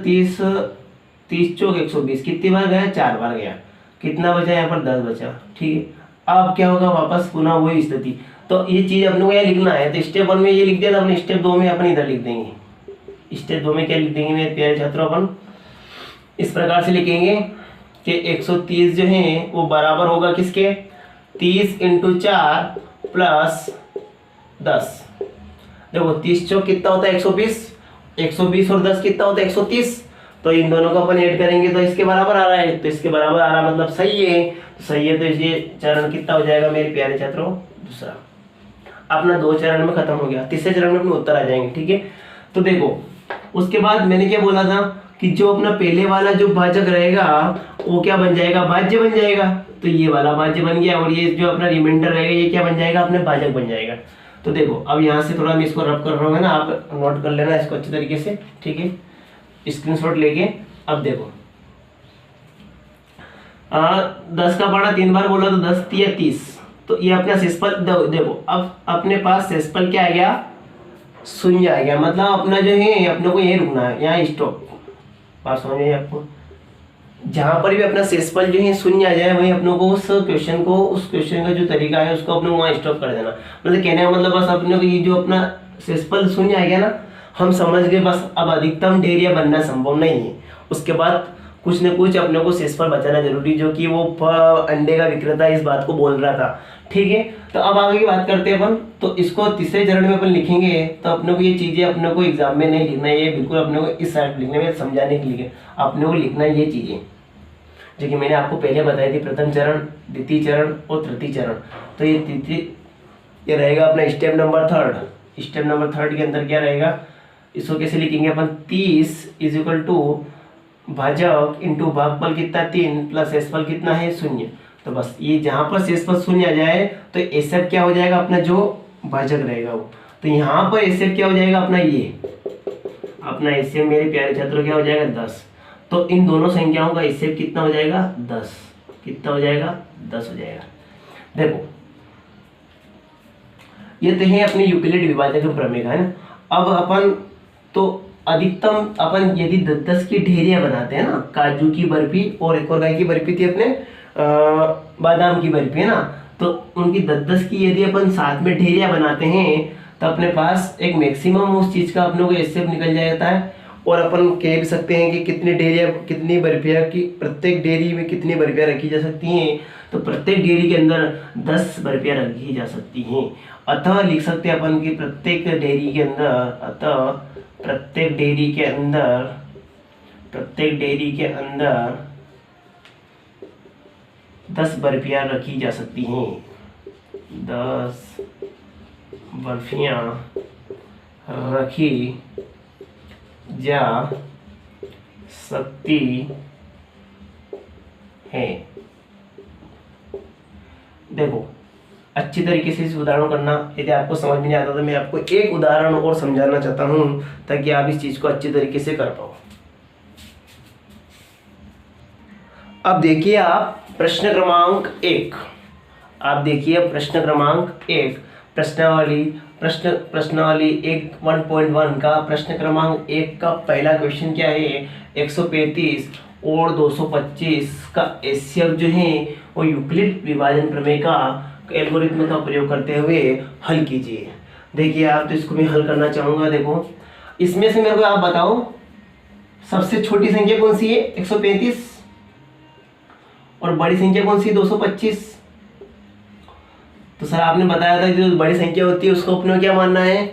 30 चौक 120, कितनी बार गया, 4 बार गया, कितना बचा यहाँ पर 10 बचा, ठीक है। अब क्या होगा, वापस पुनः वही स्थिति। तो ये चीज अपने को यहाँ लिखना है। तो स्टेप 1 में ये लिख दिया था अपने, स्टेप 2 में अपन इधर लिख देंगे। स्टेप 2 में क्या लिख देंगे मेरे प्यारे छात्रों, अपन इस प्रकार से लिखेंगे कि 130 जो है वो बराबर होगा किसके, 30 इंटू 4 प्लस 10। देखो 30 चौक कितना होता है 120, 120 और 10 कितना होता है 130। तो इन दोनों को अपन ऐड करेंगे तो इसके बराबर आ रहा है, तो इसके बराबर आ रहा है मतलब सही है। तो सही है, तो ये चरण कितना हो जाएगा मेरे प्यारे छात्रों, दूसरा। अपना 2 चरण में खत्म हो गया, तीसरे चरण में अपने उत्तर आ जाएंगे। ठीक है, तो देखो उसके बाद मैंने क्या बोला था कि जो अपना पहले वाला जो भाजक रहेगा वो क्या बन जाएगा, भाज्य बन जाएगा। तो ये वाला भाज्य बन गया और ये जो अपना रिमाइंडर रहेगा ये क्या बन जाएगा, अपने भाजक बन जाएगा। तो देखो अब यहाँ से थोड़ा मैं इसको रब कर रहा हूँ ना, आप नोट कर लेना इसको अच्छे तरीके से। ठीक है, स्क्रीनशॉट लेके अब देखो 10 का पारा 3 बार बोला तो 10 तिया 30। तो ये अपना शेषफल देखो, अब अपने पास शेषफल क्या आ गया, शून्य आ गया। मतलब अपना जो है अपने को यही रुकना है, यहाँ स्टॉप। पास हो जाए आपको, जहां पर भी अपना शेषफल जो है शून्य आ जाए वहीं अपने को उस क्वेश्चन का जो तरीका है उसको अपने वहाँ स्टॉप कर देना। मतलब कहने का मतलब बस अपने को ये जो अपना शेषफल शून्य आ गया ना, हम समझ गए बस अब अधिकतम ढेर बनना संभव नहीं है। उसके बाद कुछ न कुछ अपने को शेषफल बचाना जरूरी, जो कि वो अंडे का विक्रेता इस बात को बोल रहा था। ठीक है, तो अब आगे की बात करते हैं अपन। तो इसको तीसरे चरण में अपन लिखेंगे तो अपने को ये चीजें अपने को एग्जाम में नहीं लिखना है, ये बिल्कुल अपने को इस साइड लिखने में समझाने के लिए अपने को लिखना है ये चीजें जो कि मैंने आपको पहले बताई थी, प्रथम चरण, द्वितीय चरण और तृतीय चरण। तो ये रहेगा अपना स्टेप नंबर 3। स्टेप नंबर 3 के अंदर क्या रहेगा, इसको कैसे लिखेंगे अपन, 30 इज इक्वल टू भाजक इंटू भागफल कितना 3 प्लस शेषफल कितना है 0। तो बस ये जहां पर शेषफल 0 आ जाए तो ऐसा क्या हो जाएगा अपना जो भाजक रहेगा वो। तो यहाँ पर ऐसे क्या हो जाएगा अपना ये अपना ऐसे मेरे प्यारे छात्रों क्या हो जाएगा 10। तो इन दोनों संख्याओं का ऐसे कितना हो जाएगा 10, कितना हो जाएगा 10 हो जाएगा। देखो ये तो है अपने यूक्लिड विभाजक प्रमेय का, है ना। अब अपन तो अधिकतम अपन यदि 10 की ढेरियां बनाते हैं ना, काजू की बर्फी और एक और गाय की बर्फी थी अपने बादाम की बर्फी, है ना। तो उनकी 10 की यदि अपन साथ में ढेरियां बनाते हैं तो अपने पास एक मैक्सिमम उस चीज का अपने को ऐसे निकल जाता है। और अपन कह भी सकते हैं कि कितनी डेयरियाँ, कितनी बर्फियाँ की, प्रत्येक डेयरी में कितनी बर्फियाँ रखी जा सकती हैं। तो प्रत्येक डेयरी के अंदर 10 बर्फियाँ रखी जा सकती हैं। अतः लिख सकते हैं अपन कि प्रत्येक डेयरी के अंदर, अतः प्रत्येक डेयरी के अंदर 10 बर्फियाँ रखी जा सकती हैं। 10 बर्फियाँ रखी जा सकती है। देखो अच्छी तरीके से इस उदाहरण करना, यदि आपको समझ में नहीं आता तो मैं आपको एक उदाहरण और समझाना चाहता हूं ताकि आप इस चीज को अच्छी तरीके से कर पाओ। अब देखिए आप प्रश्न क्रमांक 1, आप देखिए प्रश्न क्रमांक 1, प्रश्नावली 1.1 का प्रश्न क्रमांक 1 का पहला क्वेश्चन क्या है, 135 और 225 का एचसीएफ जो है वो यूक्लिड विभाजन प्रमेय का एल्गोरिथम का प्रयोग करते हुए हल कीजिए। देखिए आप, तो इसको मैं हल करना चाहूंगा। देखो इसमें से मेरे को आप बताओ सबसे छोटी संख्या कौन सी है 135 और बड़ी संख्या कौन सी 225। तो सर आपने बताया था जो बड़ी संख्या होती है उसको अपने क्या मानना है,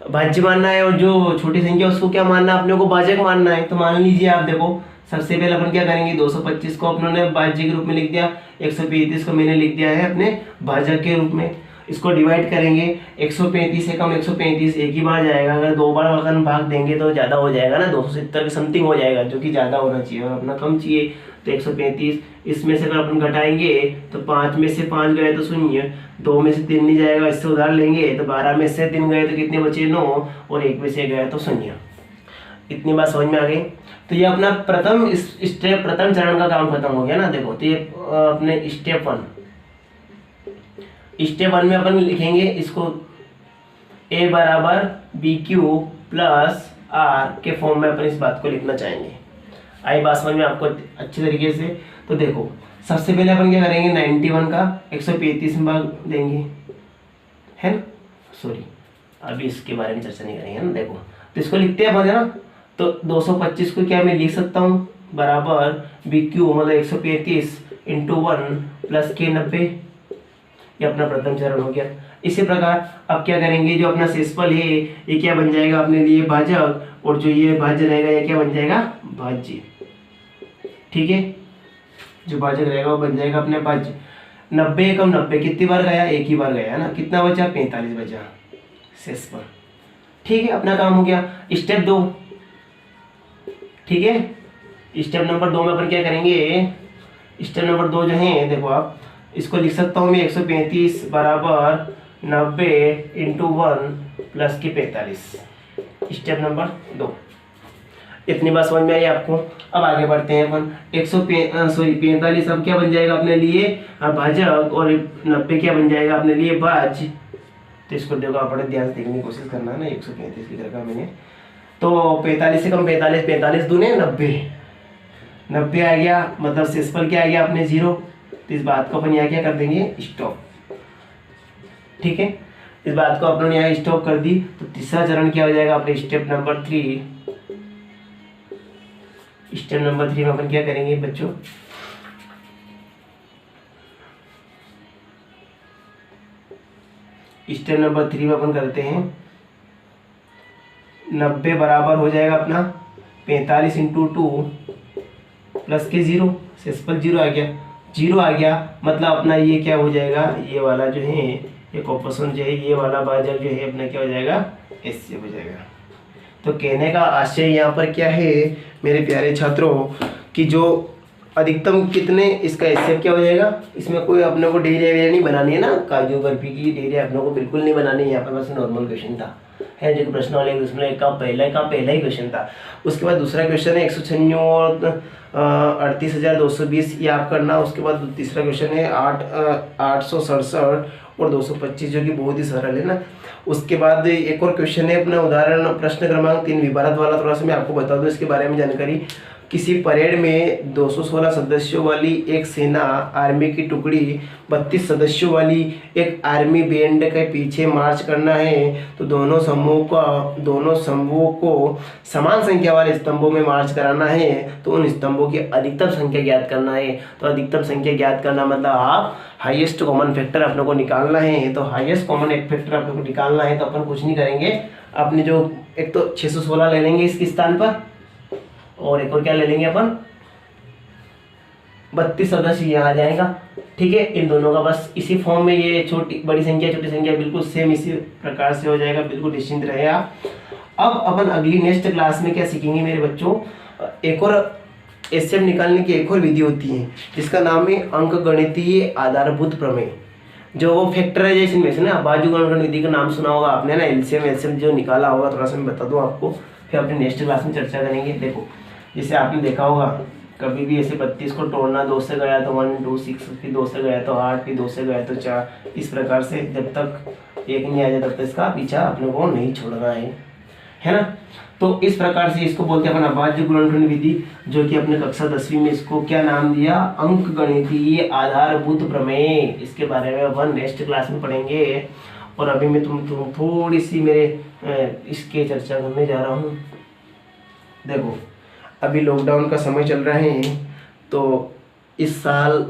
भाज्य मानना है, और जो छोटी संख्या उसको क्या मानना है, अपने को भाजक मानना है। तो मान लीजिए आप, देखो सबसे पहले अपन क्या करेंगे, 225 को अपनों भाज्य के रूप में लिख दिया, 135 को मैंने लिख दिया है अपने भाजक के रूप में। इसको डिवाइड करेंगे, 135 से कम 135 एक ही बार जाएगा, अगर 2 बार अगर भाग देंगे तो ज़्यादा हो जाएगा ना, 270 के समथिंग हो जाएगा, जो कि ज़्यादा होना चाहिए और अपना कम चाहिए। तो 135 इसमें से अगर अपन घटाएंगे तो 5 में से 5 गए तो 0, 2 में से 3 नहीं जाएगा, इससे उधार लेंगे तो 12 में से 3 गए तो कितने बचे 9, और 1 में से गए तो 0। इतनी बात समझ में आ गई। तो ये अपना प्रथम चरण का काम खत्म हो गया ना। देखो तो ये अपने स्टेप 1 में अपन लिखेंगे इसको a बराबर BQ प्लस R के फॉर्म में अपन इस बात को लिखना चाहेंगे। आई बात समझ में आपको अच्छे तरीके से। तो देखो सबसे पहले अपन क्या करेंगे, 91 का 135 में भाग देंगे, है ना। सॉरी अभी इसके बारे में चर्चा नहीं करेंगे ना। देखो तो इसको लिखते हैं अपन, है ना। तो 225 को क्या मैं लिख सकता हूँ बराबर बी क्यू मतलब 135 इंटू 1 प्लस के 90, ये अपना प्रथम चरण हो गया। इसी प्रकार अब क्या करेंगे, जो अपना शेषफल है ये क्या बन जाएगा अपने लिए भाजक, और जो ये भाज्य रहेगा ये क्या बन जाएगा भाज्य। ठीक है, जो भाजक रहेगा वो बन जाएगा अपने भाज्य। 90 कम 90 कितनी बार गया, एक ही बार गया है ना, कितना बचा 45 बचा शेषफल। ठीक है, अपना काम हो गया। स्टेप 2, ठीक है, स्टेप नंबर 2 में अपन क्या करेंगे, स्टेप नंबर 2 जो है देखो आप इसको लिख सकता हूँ मैं 135 बराबर 90 इंटू 1 प्लस के 45, स्टेप नंबर 2। इतनी बात समझ में आई आपको। अब आगे बढ़ते हैं अपन 45 अब क्या बन जाएगा अपने लिए भाजक, और 90 क्या बन जाएगा अपने लिए भाज्य। तो इसको देखो आप बड़े ध्यान से देखने की कोशिश करना है ना, 135 की रखा मैंने, तो 45 से कम 45, 45 दूने 90, 90 आ गया, मतलब शेषफल क्या आ गया अपने 0। तो इस बात को अपन यहाँ क्या कर देंगे स्टॉप। ठीक है, इस बात को अपन यहाँ स्टॉप कर दी। तो तीसरा चरण क्या हो जाएगा अपने स्टेप नंबर 3। स्टेप नंबर 3 में अपन क्या करेंगे बच्चों, स्टेप नंबर 3 में अपन करते हैं 90 बराबर हो जाएगा अपना 45 इंटू 2 प्लस के 0, शेषफल 0 आ गया। 0 आ गया मतलब अपना ये क्या हो जाएगा, ये वाला जो है ये ऑप्शन जो है ये वाला भाजक जो है अपना क्या हो जाएगा ऐसे हो जाएगा। तो कहने का आशय यहाँ पर क्या है मेरे प्यारे छात्रों, कि जो अधिकतम कितने इसका एचसीएफ क्या हो जाएगा, इसमें कोई अपने को डेरिया नहीं बनानी है ना, काजू बर्फी की डेरिया अपने को बिल्कुल नहीं बनानी है। यहाँ पर बस नॉर्मल क्वेश्चन था है, जो प्रश्न वाले उसमें का पहला ही क्वेश्चन था। उसके बाद दूसरा क्वेश्चन है 196 और 38,220 ये आप करना। उसके बाद तीसरा क्वेश्चन है 867 और 225 जो कि बहुत ही सरल है ना। उसके बाद एक और क्वेश्चन है अपना उदाहरण प्रश्न क्रमांक 3 विभारत वाला, थोड़ा सा मैं आपको बता दूं इसके बारे में जानकारी। किसी परेड में 216 सदस्यों वाली एक सेना आर्मी की टुकड़ी 32 सदस्यों वाली एक आर्मी बैंड के पीछे मार्च करना है, तो दोनों समूहों को समान संख्या वाले स्तंभों में मार्च कराना है, तो उन स्तंभों की अधिकतम संख्या ज्ञात करना है। तो अधिकतम संख्या ज्ञात करना मतलब आप हाईएस्ट कॉमन फैक्टर अपने को निकालना है। तो हाईएस्ट कॉमन फैक्टर अपने को निकालना है, तो अपन कुछ नहीं करेंगे, अपने जो एक तो 616 ले लेंगे इसके स्थान पर, और एक और क्या ले लेंगे अपन 32 सदस्य यहाँ आ जाएगा। ठीक है, इन दोनों का बस इसी फॉर्म में ये बड़ी संख्या बिल्कुल सेम इसी प्रकार से हो जाएगा, बिल्कुल निश्चिंत रहे आप। अब अपन अगली नेक्स्ट क्लास में क्या सीखेंगे मेरे बच्चों, एक और एचसीएफ निकालने की एक और विधि होती है जिसका नाम है अंकगणितीय आधारभूत प्रमेय। जो वो फैक्टराइजेशन में से ना बाजुगणन विधि का नाम सुना होगा आपने ना, एलसीएम जो निकाला होगा, थोड़ा सा मैं बता दूं आपको, फिर अपने नेक्स्ट क्लास में चर्चा करेंगे। देखो जैसे आपने देखा होगा कभी भी ऐसे 32 को तोड़ना, 2 से गया तो 1 2 6, फिर 2 से गया तो 8, फिर 2 से गया तो 4, इस प्रकार से जब तक एक नहीं आ जाए तब तक इसका पीछा अपने को नहीं छोड़ना है ना। तो इस प्रकार से इसको बोलते हैं अपन अभाज्य गुणनखंड विधि, जो कि अपने कक्षा 10वीं में इसको क्या नाम दिया, अंकगणितीय आधारभूत प्रमेय। इसके बारे में अपन नेक्स्ट क्लास में पढ़ेंगे। और अभी मैं तुम थोड़ी सी मेरे इसके चर्चा करने जा रहा हूँ। देखो अभी लॉकडाउन का समय चल रहा है, तो इस साल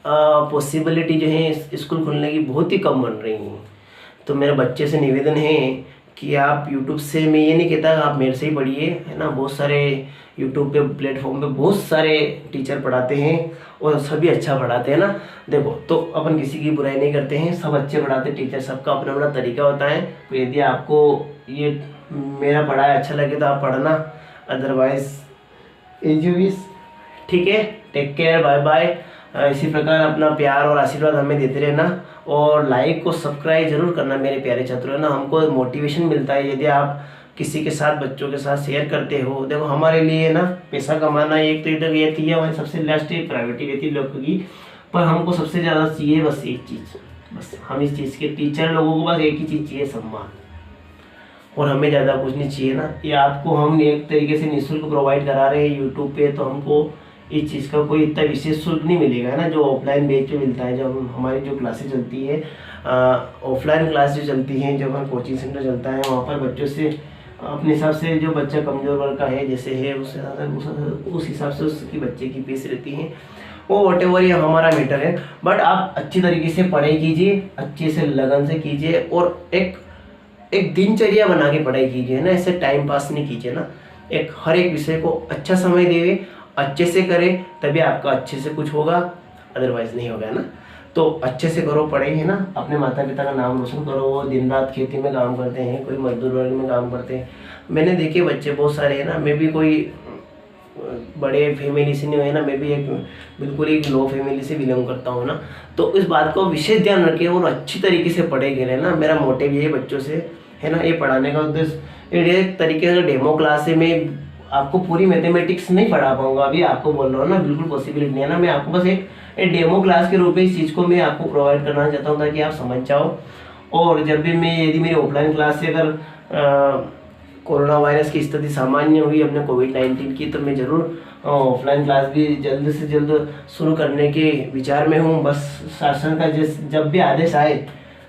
पॉसिबिलिटी जो है स्कूल खुलने की बहुत ही कम बन रही है। तो मेरे बच्चे से निवेदन है कि आप YouTube से, मैं ये नहीं कहता आप मेरे से ही पढ़िए, है ना, बहुत सारे YouTube पे प्लेटफॉर्म पे बहुत सारे टीचर पढ़ाते हैं और सभी अच्छा पढ़ाते हैं ना। देखो तो अपन किसी की बुराई नहीं करते हैं, सब अच्छे पढ़ाते हैं, टीचर सबका अपना अपना तरीका होता है। तो यदि आपको ये मेरा पढ़ाया अच्छा लगे तो आप पढ़ना, अदरवाइज एज यू विश। ठीक है, टेक केयर, बाय बाय। इसी प्रकार अपना प्यार और आशीर्वाद हमें देते रहना, और लाइक को सब्सक्राइब जरूर करना मेरे प्यारे छात्रों, है ना। हमको मोटिवेशन मिलता है यदि आप किसी के साथ, बच्चों के साथ शेयर करते हो। देखो हमारे लिए ना पैसा कमाना एक तो इधर ये थी, हमारी सबसे लास्ट प्रायोरिटी रहती है लोगों की, पर हमको सबसे ज़्यादा चाहिए बस एक चीज़, बस हम इस चीज़ के टीचर लोगों को बस एक ही चीज़ चाहिए, सम्मान, और हमें ज़्यादा कुछ नहीं चाहिए ना। ये आपको हम एक तरीके से निःशुल्क प्रोवाइड करा रहे हैं यूट्यूब पे, तो हमको इस चीज़ का कोई इतना विशेष शुल्क नहीं मिलेगा ना, जो ऑफलाइन बेच पे मिलता है। जब हमारी जो क्लासेस चलती है, ऑफलाइन क्लास जो चलती हैं, जब हमारा कोचिंग सेंटर चलता है, वहाँ पर बच्चों से अपने हिसाब से जो बच्चा कमज़ोर वर्ग का है जैसे है उस हिसाब से उसकी बच्चे की फीस रहती है, वो वॉट एवर ये हमारा मैटर है। बट आप अच्छी तरीके से पढ़ाई कीजिए, अच्छे से लगन से कीजिए और एक दिनचर्या बना के पढ़ाई कीजिए ना, ऐसे टाइम पास नहीं कीजिए ना। हर एक विषय को अच्छा समय देवे, अच्छे से करें, तभी आपका अच्छे से कुछ होगा, अदरवाइज नहीं होगा ना। तो अच्छे से करो पढ़ाई है ना, अपने माता पिता का नाम रोशन करो। वो दिन रात खेती में काम करते हैं, कोई मजदूर वर्ग में काम करते हैं, मैंने देखे बच्चे बहुत सारे है ना। मैं भी कोई बड़े फैमिली से नहीं है ना, मैं भी बिल्कुल एक लो फैमिली से बिलोंग करता हूँ ना। तो इस बात को विशेष ध्यान रखें और अच्छी तरीके से पढ़े गए ना। मेरा मोटिव ये बच्चों से है ना, ये पढ़ाने का उद्देश्य ये तरीके से डेमो क्लास से मैं आपको पूरी मैथमेटिक्स नहीं पढ़ा पाऊंगा, अभी आपको बोल रहा हूँ ना, बिल्कुल पॉसिबिलिटी नहीं है ना। मैं आपको बस एक डेमो क्लास के रूप में इस चीज़ को मैं आपको प्रोवाइड करना चाहता हूँ ताकि आप समझ जाओ। और जब भी मैं यदि मेरी ऑफलाइन क्लास से अगर कोरोना वायरस की स्थिति सामान्य हुई अपने कोविड-19 की, तो मैं ज़रूर ऑफलाइन क्लास भी जल्द से जल्द शुरू करने के विचार में हूँ। बस शासन का जब भी आदेश आए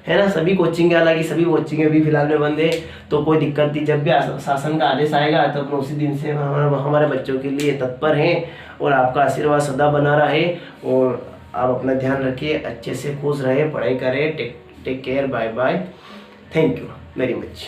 है ना, सभी कोचिंग, हालांकि सभी कोचिंग अभी फिलहाल में बंद है, तो कोई दिक्कत नहीं। जब भी शासन का आदेश आएगा तो अपने उसी दिन से हमारे बच्चों के लिए तत्पर हैं और आपका आशीर्वाद सदा बना रहे। और आप अपना ध्यान रखिए, अच्छे से खुश रहे, पढ़ाई करें। Take care, bye bye, thank you very much.